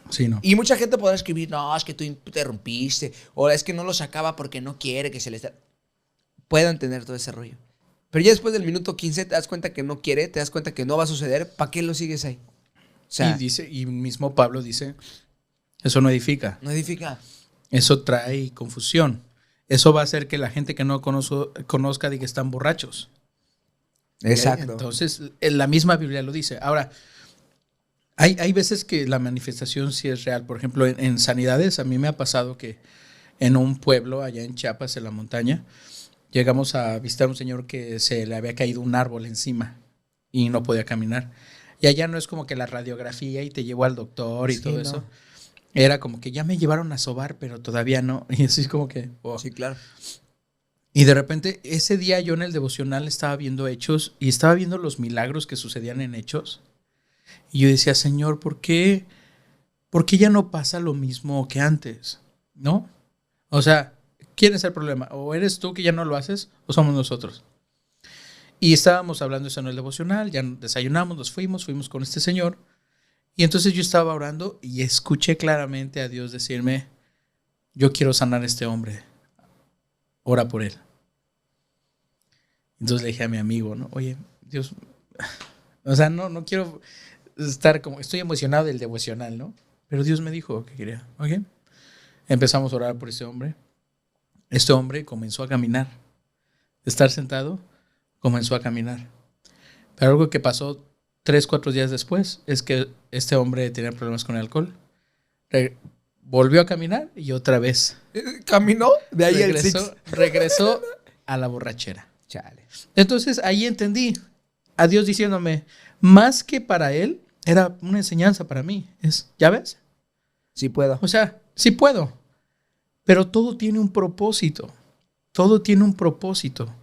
Sí, no. Y mucha gente podrá escribir, no, es que tú interrumpiste. O es que no lo sacaba porque no quiere que se les... Puedan tener todo ese rollo. Pero ya después del minuto 15 te das cuenta que no quiere, te das cuenta que no va a suceder. ¿Para qué lo sigues ahí? O sea, Y mismo Pablo dice, eso no edifica. no edifica. Eso trae confusión. Eso va a hacer que la gente que no conozca diga que están borrachos. Exacto. Entonces, la misma Biblia lo dice. Ahora, hay veces que la manifestación sí es real. Por ejemplo, en sanidades, a mí me ha pasado que en un pueblo allá en Chiapas, en la montaña, llegamos a visitar a un señor que se le había caído un árbol encima y no podía caminar. Y allá no es como que la radiografía y te llevó al doctor y Sí, todo no. eso. Era como que ya me llevaron a sobar, pero todavía no. Y así es como que... oh. Sí, claro. Y de repente, ese día yo en el devocional estaba viendo Hechos y estaba viendo los milagros que sucedían en Hechos. Y yo decía, Señor, ¿por qué ya no pasa lo mismo que antes? ¿No? O sea, ¿quién es el problema? ¿O eres tú que ya no lo haces o somos nosotros? Y estábamos hablando eso en el devocional, ya desayunamos, nos fuimos con este señor. Y entonces yo estaba orando y escuché claramente a Dios decirme, yo quiero sanar a este hombre, ora por él. Entonces le dije a mi amigo, ¿no? Oye, Dios, o sea, no quiero estar como, estoy emocionado del devocional, ¿no? Pero Dios me dijo que quería, ¿ok? Empezamos a orar por este hombre. Este hombre comenzó a caminar. De estar sentado, comenzó a caminar. Pero algo que pasó 3-4 días después es que este hombre tenía problemas con el alcohol. Volvió a caminar y otra vez ¿Caminó? De ahí el six. regresó a la borrachera. Chale. Entonces ahí entendí a Dios diciéndome, más que para él, era una enseñanza para mí. ¿Ya ves? Sí puedo. O sea, sí puedo. Pero todo tiene un propósito. Todo tiene un propósito.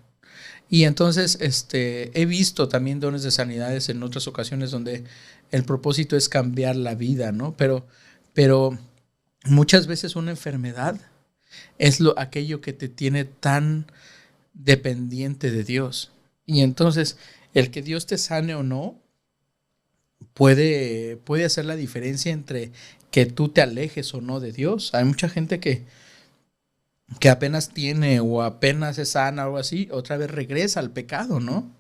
Y entonces he visto también dones de sanidades en otras ocasiones donde el propósito es cambiar la vida, ¿no? Pero muchas veces una enfermedad es aquello que te tiene tan dependiente de Dios. Y entonces el que Dios te sane o no puede hacer la diferencia entre que tú te alejes o no de Dios. Hay mucha gente que apenas tiene o apenas es sana o algo así, otra vez regresa al pecado, ¿no?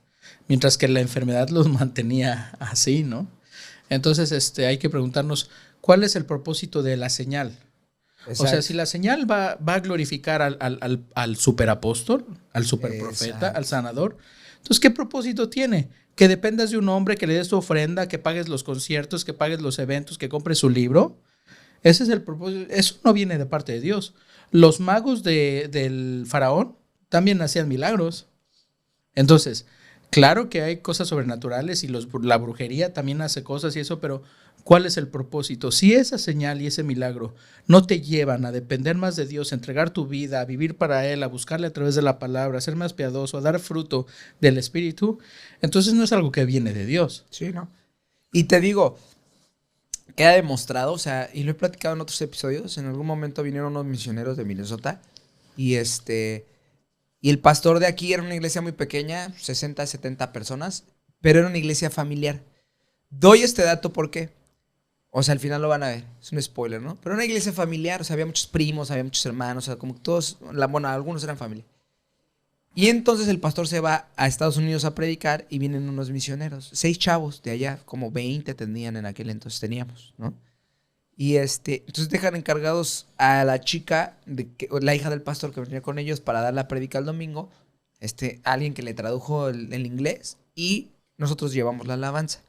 Mientras que la enfermedad los mantenía así, ¿no? Entonces hay que preguntarnos, ¿cuál es el propósito de la señal? Exacto. O sea, si la señal va a glorificar al superapóstol, al superprofeta, exacto, al sanador, entonces, ¿qué propósito tiene? Que dependas de un hombre, que le des tu ofrenda, que pagues los conciertos, que pagues los eventos, que compres su libro. Ese es el propósito. Eso no viene de parte de Dios. Los magos del faraón también hacían milagros. Entonces, claro que hay cosas sobrenaturales y la brujería también hace cosas y eso, pero ¿cuál es el propósito? Si esa señal y ese milagro no te llevan a depender más de Dios, a entregar tu vida, a vivir para Él, a buscarle a través de la palabra, a ser más piadoso, a dar fruto del Espíritu, entonces no es algo que viene de Dios. Sí, ¿no? Y te digo, queda demostrado, o sea, y lo he platicado en otros episodios, en algún momento vinieron unos misioneros de Minnesota y y el pastor de aquí era una iglesia muy pequeña, 60, 70 personas, pero era una iglesia familiar. Doy este dato porque, o sea, al final lo van a ver, es un spoiler, ¿no? Pero era una iglesia familiar, o sea, había muchos primos, había muchos hermanos, o sea, como todos, bueno, algunos eran familia. Y entonces el pastor se va a Estados Unidos a predicar y vienen unos misioneros, 6 chavos de allá, como 20 tenían en aquel entonces, teníamos, ¿no? Y entonces dejan encargados a la chica, la hija del pastor que venía con ellos para dar la prédica el domingo, alguien que le tradujo el inglés y nosotros llevamos la alabanza.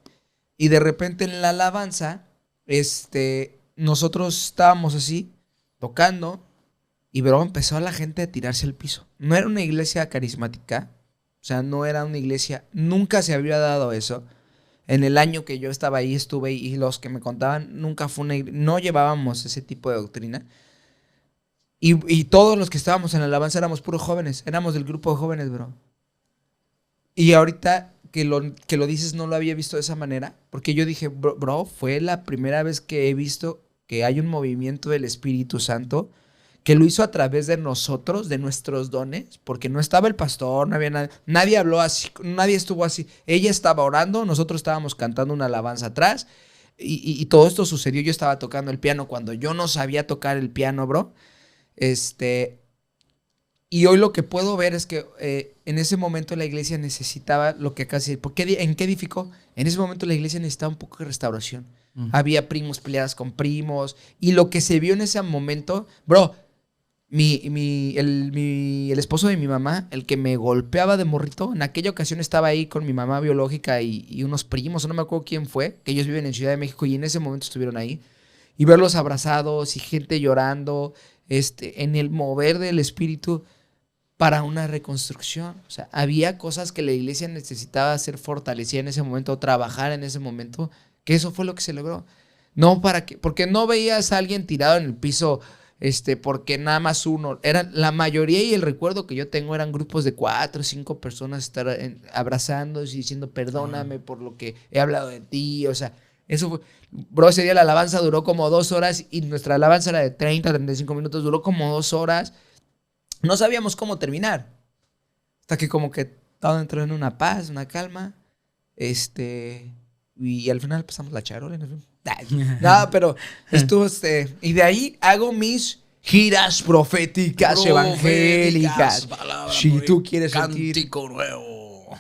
Y de repente en la alabanza, nosotros estábamos así, tocando, y bro, empezó a la gente a tirarse al piso. No era una iglesia carismática, o sea, no era una iglesia, nunca se había dado eso. En el año que yo estaba ahí, estuve y los que me contaban, nunca fue una iglesia, no llevábamos ese tipo de doctrina. Y todos los que estábamos en la alabanza éramos puros jóvenes, éramos del grupo de jóvenes, bro. Y ahorita que lo dices, no lo había visto de esa manera, porque yo dije, bro, fue la primera vez que he visto que hay un movimiento del Espíritu Santo que lo hizo a través de nosotros, de nuestros dones, porque no estaba el pastor, no había nadie habló así, nadie estuvo así. Ella estaba orando, nosotros estábamos cantando una alabanza atrás, y todo esto sucedió. Yo estaba tocando el piano cuando yo no sabía tocar el piano, bro. Y hoy lo que puedo ver es que en ese momento la iglesia necesitaba lo que acá se... ¿En qué edificó? En ese momento la iglesia necesitaba un poco de restauración. Había primos peleadas con primos, y lo que se vio en ese momento, bro... El esposo de mi mamá, el que me golpeaba de morrito, en aquella ocasión estaba ahí con mi mamá biológica y unos primos, no me acuerdo quién fue, que ellos viven en Ciudad de México y en ese momento estuvieron ahí. Y verlos abrazados y gente llorando, en el mover del espíritu para una reconstrucción. O sea, había cosas que la iglesia necesitaba ser fortalecida en ese momento, trabajar en ese momento, que eso fue lo que se logró. No porque no veías a alguien tirado en el piso porque nada más uno, eran la mayoría, y el recuerdo que yo tengo eran grupos de 4 o 5 personas estar abrazándose y diciendo perdóname por lo que he hablado de ti, o sea, eso fue, bro, ese día la alabanza duró como 2 horas y nuestra alabanza era de 35 minutos, duró como 2 horas, no sabíamos cómo terminar, hasta que como que todo entró en una paz, una calma, y al final pasamos la charola y nos fuimos. No, pero estuvo y de ahí hago mis giras proféticas evangélicas. Si tú quieres sentir Cántico nuevo.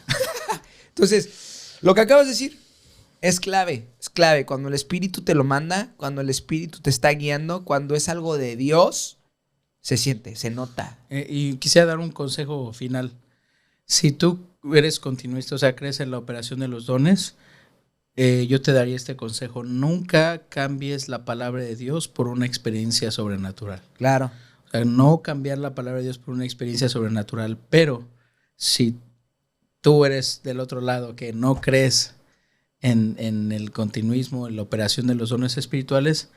Entonces, lo que acabas de decir es clave cuando el Espíritu te lo manda, cuando el Espíritu te está guiando, cuando es algo de Dios, se siente, se nota. Y quisiera dar un consejo final. Si tú eres continuista, o sea, crees en la operación de los dones, yo te daría este consejo: nunca cambies la palabra de Dios por una experiencia sobrenatural. Claro. O sea, no cambiar la palabra de Dios por una experiencia sobrenatural, pero si tú eres del otro lado que no crees en el continuismo, en la operación de los dones espirituales,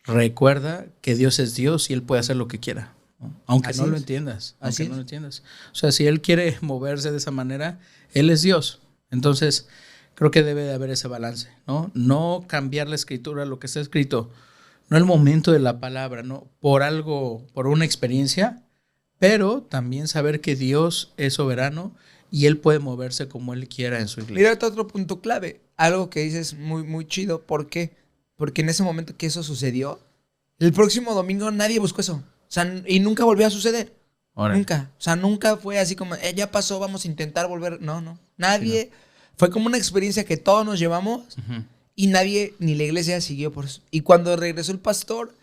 recuerda que Dios es Dios y Él puede hacer lo que quiera, ¿no? Aunque Así no lo es. entiendas. Así Aunque es. no lo entiendas. O sea, si Él quiere moverse de esa manera, Él es Dios. Entonces, creo que debe de haber ese balance, ¿no? No cambiar la escritura, lo que está escrito, no el momento de la palabra, ¿no? Por algo, por una experiencia, pero también saber que Dios es soberano y Él puede moverse como Él quiera en su iglesia. Mira, otro punto clave, algo que dices muy, muy chido. ¿Por qué? Porque en ese momento que eso sucedió, el próximo domingo nadie buscó eso. O sea, y nunca volvió a suceder. Órale. Nunca. O sea, nunca fue así como, ya pasó, vamos a intentar volver. No. Nadie. Sí, Fue como una experiencia que todos nos llevamos Ujú. y nadie, ni la iglesia siguió por eso. Y cuando regresó el pastor,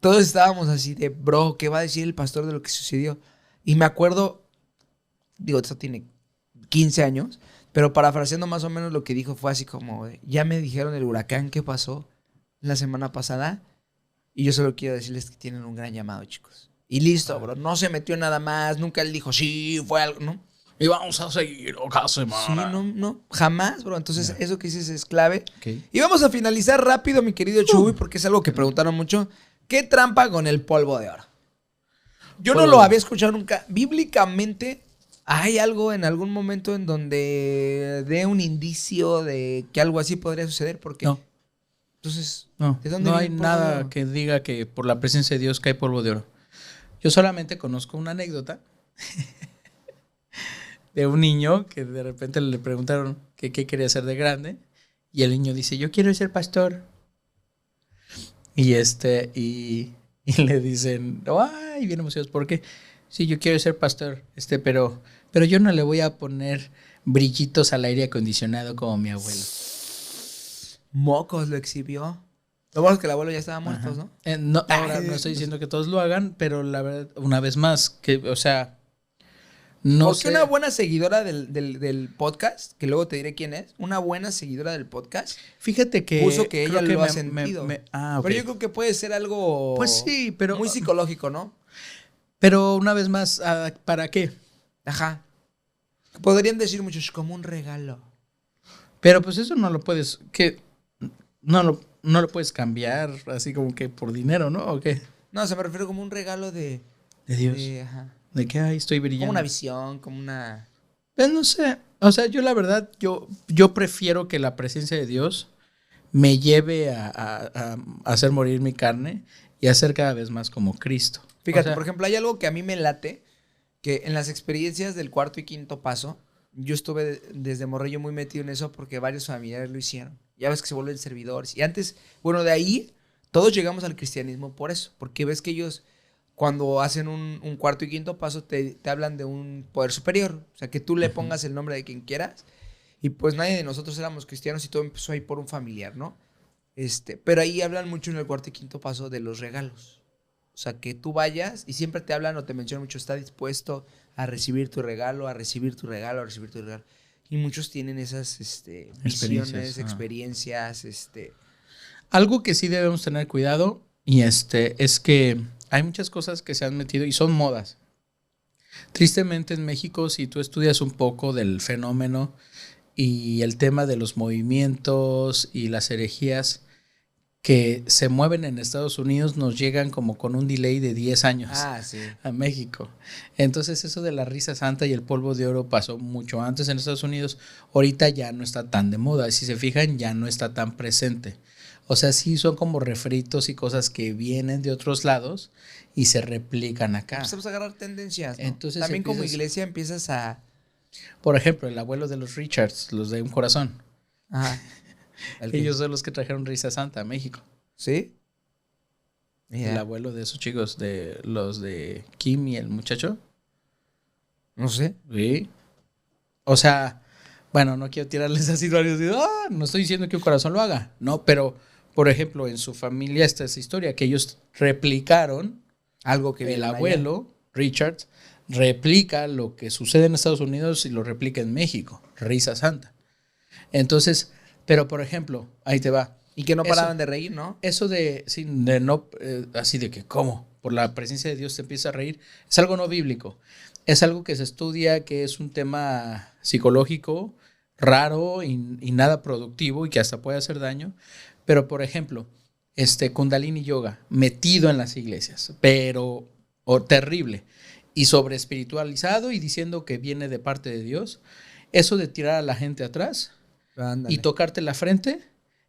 todos estábamos así de, bro, ¿qué va a decir el pastor de lo que sucedió? Y me acuerdo, digo, esto tiene 15 años, pero parafraseando más o menos lo que dijo fue así como, ya me dijeron el huracán que pasó la semana pasada y yo solo quiero decirles que tienen un gran llamado, chicos. Y listo, bro, no se metió nada más, nunca él dijo, sí, fue algo, ¿no? Y vamos a seguir cada semana. Sí, no, jamás, bro. Entonces, eso que dices es clave. Okay. Y vamos a finalizar rápido, mi querido Chuy, porque es algo que preguntaron mucho. ¿Qué trampa con el polvo de oro? Yo no Polvo. lo había escuchado nunca. Bíblicamente, ¿hay algo en algún momento en donde dé un indicio de que algo así podría suceder? Porque, No. entonces, No, ¿de dónde no viene hay el polvo de nada oro? que diga que por la presencia de Dios cae polvo de oro. Yo solamente conozco una anécdota de un niño que de repente le preguntaron que qué quería ser de grande y el niño dice, yo quiero ser pastor. Y y le dicen, ay, bien emocionados, ¿por qué? Sí, yo quiero ser pastor, pero yo no le voy a poner brillitos al aire acondicionado como mi abuelo. Mocos lo exhibió. Lo bueno es que el abuelo ya estaba muerto, Ajá. ¿no? No, ahora no estoy diciendo que todos lo hagan, pero la verdad, una vez más, que, o sea, no Porque sé. una buena seguidora del podcast, que luego te diré quién es, una buena seguidora del podcast, Fíjate que puso que ella creo que lo ha me- sentido. ok. Pero yo creo que puede ser algo Pues sí, pero muy psicológico, ¿no? pero una vez más, ¿para qué? Ajá. Podrían decir muchos como un regalo. Pero pues eso no lo puedes, no lo puedes cambiar así como que por dinero, ¿no? ¿O qué? No, se me refiero como un regalo de De Dios. ajá. De que ay, estoy brillando. Como una visión, como una... Pues no sé. O sea, yo la verdad, yo prefiero que la presencia de Dios me lleve a hacer morir mi carne y a ser cada vez más como Cristo. Fíjate, O sea, por ejemplo, hay algo que a mí me late, que en las experiencias del cuarto y quinto paso, yo estuve desde morrillo muy metido en eso porque varios familiares lo hicieron. Ya ves que se vuelven servidores. Y antes, bueno, de ahí todos llegamos al cristianismo por eso, porque ves que ellos cuando hacen un cuarto y quinto paso te hablan de un poder superior, o sea, que tú le pongas el nombre de quien quieras. Y pues nadie de nosotros éramos cristianos y todo empezó ahí por un familiar, ¿no? Pero ahí hablan mucho en el cuarto y quinto paso de los regalos. O sea, que tú vayas y siempre te hablan o te mencionan mucho, está dispuesto a recibir tu regalo, a recibir tu regalo, a recibir tu regalo. Y muchos tienen esas visiones, ajá. experiencias, algo que sí debemos tener cuidado y es que hay muchas cosas que se han metido y son modas. Tristemente en México, si tú estudias un poco del fenómeno y el tema de los movimientos y las herejías, que se mueven en Estados Unidos nos llegan como con un delay de 10 años Sí. a México. Entonces eso de la risa santa y el polvo de oro pasó mucho antes en Estados Unidos. Ahorita ya no está tan de moda. Si se fijan, ya no está tan presente. O sea, sí son como refritos y cosas que vienen de otros lados y se replican acá. Empezamos a agarrar tendencias, ¿no? Entonces También como empiezas- iglesia empiezas a... Por ejemplo, el abuelo de los Richards, los de Un Corazón. Ajá. ¿El qué? Ellos son los que trajeron risa santa a México. ¿Sí? El abuelo de esos chicos, de los de Kim y el muchacho. No sé. Sí. O sea, bueno, no quiero tirarles así varios. No estoy diciendo que Un Corazón lo haga. No, pero, por ejemplo, en su familia está esa historia que ellos replicaron. Algo que El viene allá. abuelo, Richards, replica lo que sucede en Estados Unidos y lo replica en México. Risa santa. Entonces, pero por ejemplo, ahí te va. Y que no Eso- paraban de reír, ¿no? Eso de, sí, de no, así de que, ¿cómo? Por la presencia de Dios te empieza a reír. Es algo no bíblico. Es algo que se estudia, que es un tema psicológico raro y nada productivo y que hasta puede hacer daño. Pero, por ejemplo, Kundalini Yoga, metido en las iglesias, pero terrible. Y sobre espiritualizado y diciendo que viene de parte de Dios. Eso de tirar a la gente atrás Ándale. y tocarte la frente,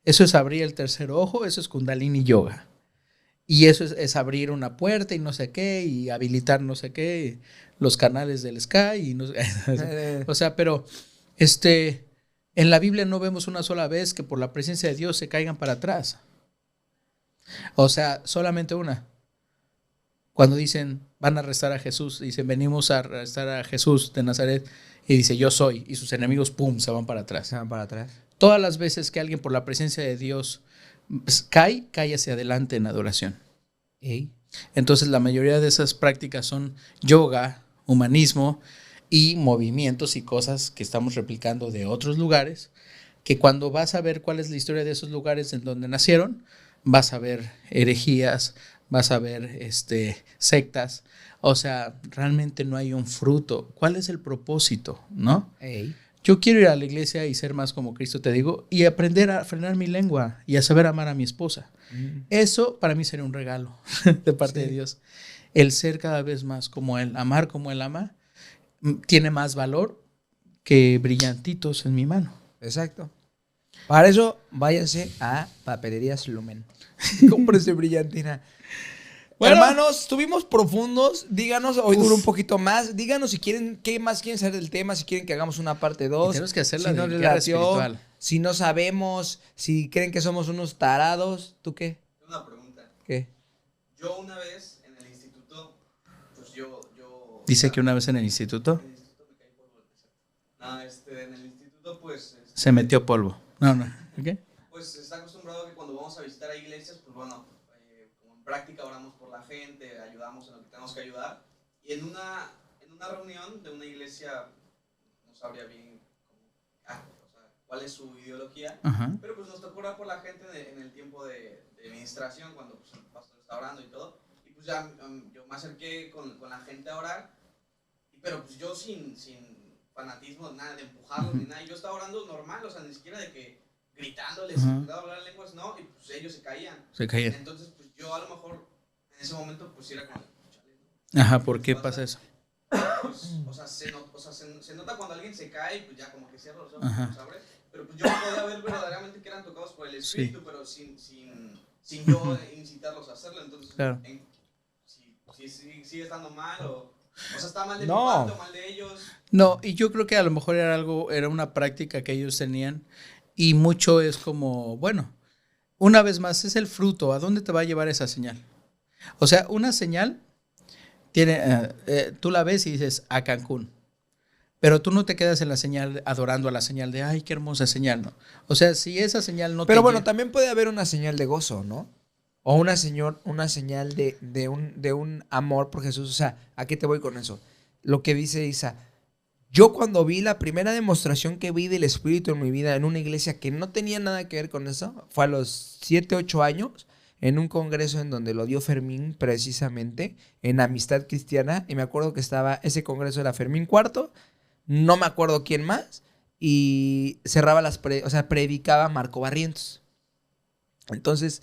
eso es abrir el tercer ojo, eso es Kundalini Yoga. Y eso es abrir una puerta y no sé qué, y habilitar no sé qué, los canales del Sky, y no sé. O sea, pero en la Biblia no vemos una sola vez que por la presencia de Dios se caigan para atrás. O sea, solamente una. Cuando dicen, van a arrestar a Jesús, dicen, venimos a arrestar a Jesús de Nazaret, y dice, yo soy, y sus enemigos, pum, se van para atrás. Se van para atrás. Todas las veces que alguien por la presencia de Dios cae hacia adelante en adoración. Ey. Entonces la mayoría de esas prácticas son yoga, humanismo y movimientos y cosas que estamos replicando de otros lugares, que cuando vas a ver cuál es la historia de esos lugares en donde nacieron, vas a ver herejías, vas a ver sectas. O sea, realmente no hay un fruto. ¿Cuál es el propósito? ¿No? Ey. Yo quiero ir a la iglesia y ser más como Cristo, te digo, y aprender a frenar mi lengua y a saber amar a mi esposa. Eso para mí sería un regalo de parte de Dios. El ser cada vez más como Él, amar como Él ama, tiene más valor que brillantitos en mi mano. Exacto. Para eso, váyanse a Papelerías Lumen. Cómprese brillantina. Bueno. Hermanos, estuvimos profundos. Díganos, hoy duró un poquito más. Díganos si quieren, qué más quieren saber del tema, si quieren que hagamos una parte 2. Tenemos que hacerla si de no les guerra latió, espiritual. si no sabemos, si creen que somos unos tarados. ¿Tú qué? Tengo una pregunta. ¿Qué? Yo una vez en el instituto, pues yo Dice que una vez en el instituto en el instituto me caí polvo del desierto. No, en el instituto pues se metió polvo. No. ¿Qué? pues se está acostumbrado que cuando vamos a visitar a iglesias, pues bueno, como en práctica oramos por la gente, ayudamos en lo que tenemos que ayudar. Y en una reunión de una iglesia, no sabría bien o sea, cuál es su ideología, Ajá. pero pues nos tocó orar por la gente en el tiempo de administración, cuando pues, el pastor está orando y todo. Y pues ya yo me acerqué con la gente a orar, pero pues yo sin fanatismo, nada de empujarlos ni nada. Yo estaba orando normal, o sea, ni siquiera de que gritándoles, hablar en lenguas, no, y pues ellos se caían. Se caían. Entonces, pues yo a lo mejor en ese momento pues era como, chale, ¿no? Ajá, ¿por qué pasa eso? Pues, o sea, se nota cuando alguien se cae y pues ya como que cierra los ojos, Ajá. los abre. Pero pues yo no podía ver verdaderamente que eran tocados por el Espíritu, Sí. pero sin yo incitarlos a hacerlo. Entonces, Claro. si sigue estando mal o sea, está mal de No. mi parte o mal de ellos. No, y yo creo que a lo mejor era una práctica que ellos tenían y mucho es como, bueno, una vez más es el fruto, ¿a dónde te va a llevar esa señal? O sea, una señal tiene, tú la ves y dices a Cancún, pero tú no te quedas en la señal adorando a la señal de, ay, qué hermosa señal, ¿no? O sea, si esa señal no Pero te bueno, lle- también puede haber una señal de gozo, ¿no? O una señal de un amor por Jesús. O sea, ¿a qué te voy con eso? Lo que dice Isa. Yo cuando vi la primera demostración que vi del Espíritu en mi vida en una iglesia que no tenía nada que ver con eso, fue a los 7, 8 años, en un congreso en donde lo dio Fermín precisamente, en Amistad Cristiana. Y me acuerdo que estaba, ese congreso era Fermín IV, no me acuerdo quién más, y cerraba predicaba Marco Barrientos. Entonces,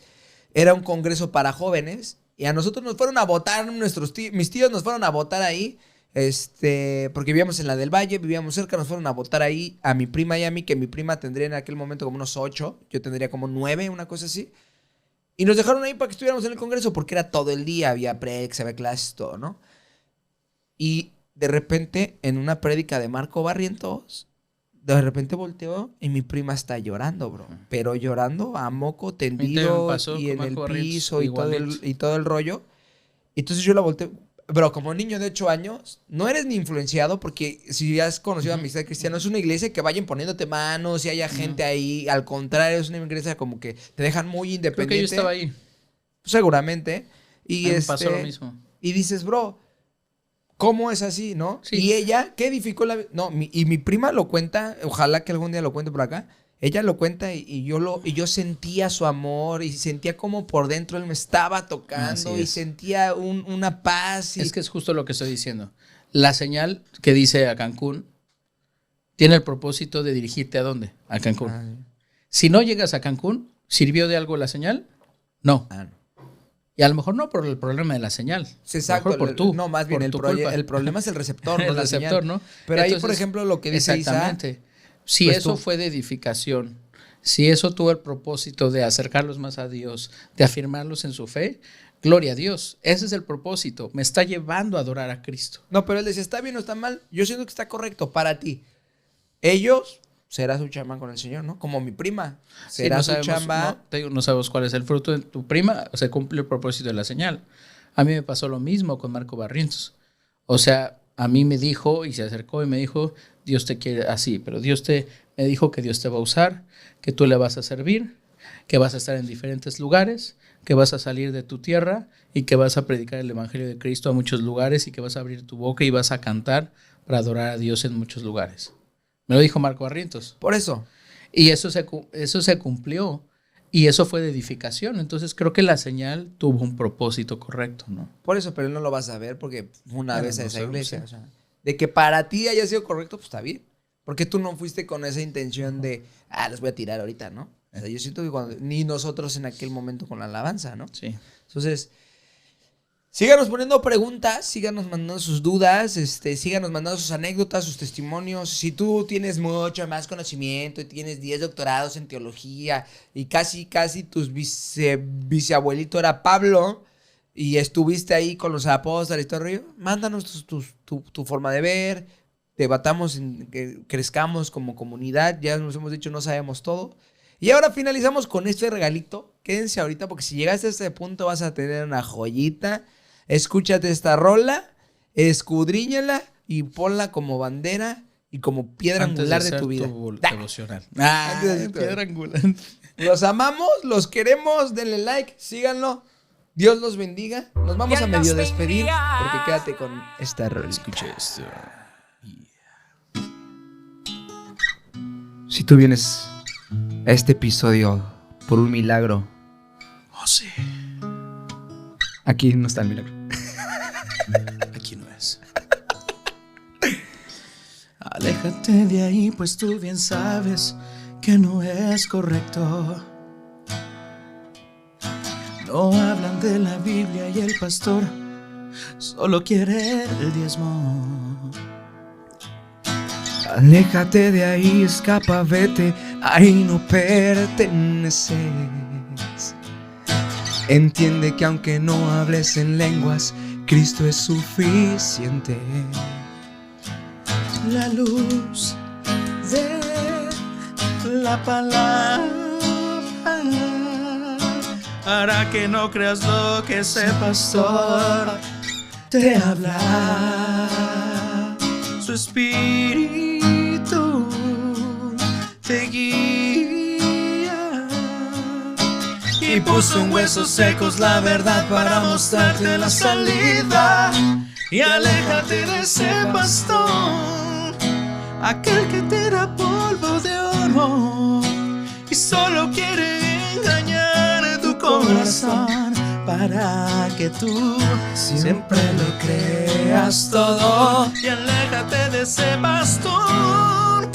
era un congreso para jóvenes y a nosotros nos fueron a votar mis tíos nos fueron a votar ahí, porque vivíamos en la del Valle, vivíamos cerca, nos fueron a votar ahí a mi prima y a mí, que mi prima tendría en aquel momento como unos 8, yo tendría como 9, una cosa así. Y nos dejaron ahí para que estuviéramos en el congreso porque era todo el día, había prex, había clases, todo, ¿no? Y de repente, en una prédica de Marco Barrientos, de repente volteó y mi prima está llorando, bro. Pero llorando a moco tendido y en el piso y todo el rollo. Entonces yo la volteé. Bro, como niño de 8 años, no eres ni influenciado porque si has conocido a Amistad Cristiana, es una iglesia que vayan poniéndote manos y haya gente ahí. Al contrario, es una iglesia como que te dejan muy independiente. Creo que yo estaba ahí. Seguramente. Y me pasó lo mismo. Y dices, bro, ¿cómo es así, no? Sí. Y ella, ¿qué edificó la... No, y mi prima lo cuenta, ojalá que algún día lo cuente por acá. Ella lo cuenta y yo sentía su amor y sentía como por dentro él me estaba tocando y sentía una paz. Es que es justo lo que estoy diciendo. La señal que dice a Cancún tiene el propósito de dirigirte ¿a dónde? A Cancún. Ay. Si no llegas a Cancún, ¿sirvió de algo la señal? No. No. Y a lo mejor no por el problema de la señal. Sí, exacto. Mejor por tú. No, más bien el problema es el receptor, no el la receptor, señal. ¿no? Pero entonces, ahí, por ejemplo, lo que dice exactamente. Si pues eso fue de edificación, si eso tuvo el propósito de acercarlos más a Dios, de afirmarlos en su fe, gloria a Dios. Ese es el propósito. Me está llevando a adorar a Cristo. No, pero él decía, ¿está bien o está mal? Yo siento que está correcto para ti. Ellos, será su chamba con el Señor, ¿no? Como mi prima. Será su chamba. No sabemos cuál es el fruto de tu prima. Se cumple el propósito de la señal. A mí me pasó lo mismo con Marco Barrientos. O sea, a mí me dijo y se acercó y me dijo, Dios te quiere así, pero me dijo que Dios te va a usar, que tú le vas a servir, que vas a estar en diferentes lugares, que vas a salir de tu tierra y que vas a predicar el evangelio de Cristo a muchos lugares y que vas a abrir tu boca y vas a cantar para adorar a Dios en muchos lugares. Me lo dijo Marco Barrientos. Por eso. Y eso se cumplió. Y eso fue de edificación. Entonces creo que la señal tuvo un propósito correcto, ¿no? Por eso, pero él no lo vas a ver porque fue una vez a esa iglesia. Sí. O sea, de que para ti haya sido correcto, pues está bien. Porque tú no fuiste con esa intención de, los voy a tirar ahorita, ¿no? O sea, yo siento que ni nosotros en aquel momento con la alabanza, ¿no? Sí. Entonces, síganos poniendo preguntas, síganos mandando sus dudas, síganos mandando sus anécdotas, sus testimonios. Si tú tienes mucho más conocimiento y tienes 10 doctorados en teología y casi tus bisabuelito era Pablo y estuviste ahí con los apóstoles y todo el rollo, mándanos tu forma de ver, debatamos, que crezcamos como comunidad. Ya nos hemos dicho, no sabemos todo. Y ahora finalizamos con este regalito. Quédense ahorita porque si llegaste a este punto vas a tener una joyita. Escúchate esta rola, escudriñala y ponla como bandera y como piedra angular de tu vida. Devocional. Piedra angular. Los amamos, los queremos, denle like, síganlo. Dios los bendiga. Nos vamos a medio despedir porque quédate con esta rola. Escucha esto. Si tú vienes a este episodio por un milagro, Oh, sí. aquí no está el milagro. Aquí no es. Aléjate de ahí, pues tú bien sabes que no es correcto. No hablan de la Biblia y el pastor solo quiere el diezmo. Aléjate de ahí, escapa, vete, ahí no perteneces. Entiende que aunque no hables en lenguas, Cristo es suficiente. La luz de la palabra hará que no creas lo que ese pastor te habla. Su espíritu te guía y puso en huesos secos la verdad para mostrarte la salida. Y aléjate de ese pastor, aquel que te da polvo de oro y solo quiere engañar tu corazón para que tú siempre lo creas todo. Y aléjate de ese pastor,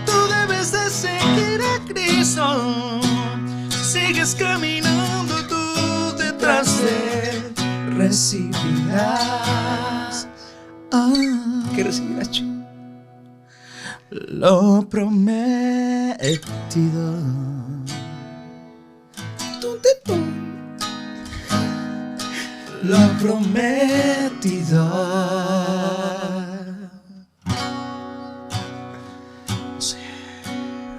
tú debes de seguir a Cristo. Sigues caminando tú recibirás. ¿Qué recibirás, Chu? Lo prometido. Lo prometido. Sí.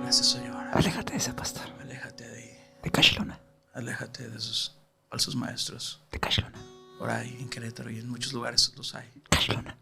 Gracias, Señor. Aléjate de ese pastor. Aléjate de ahí. De Cashlona. Aléjate de esos falsos maestros. De Cashlona. Por ahí en Querétaro y en muchos lugares los hay. Cashlona.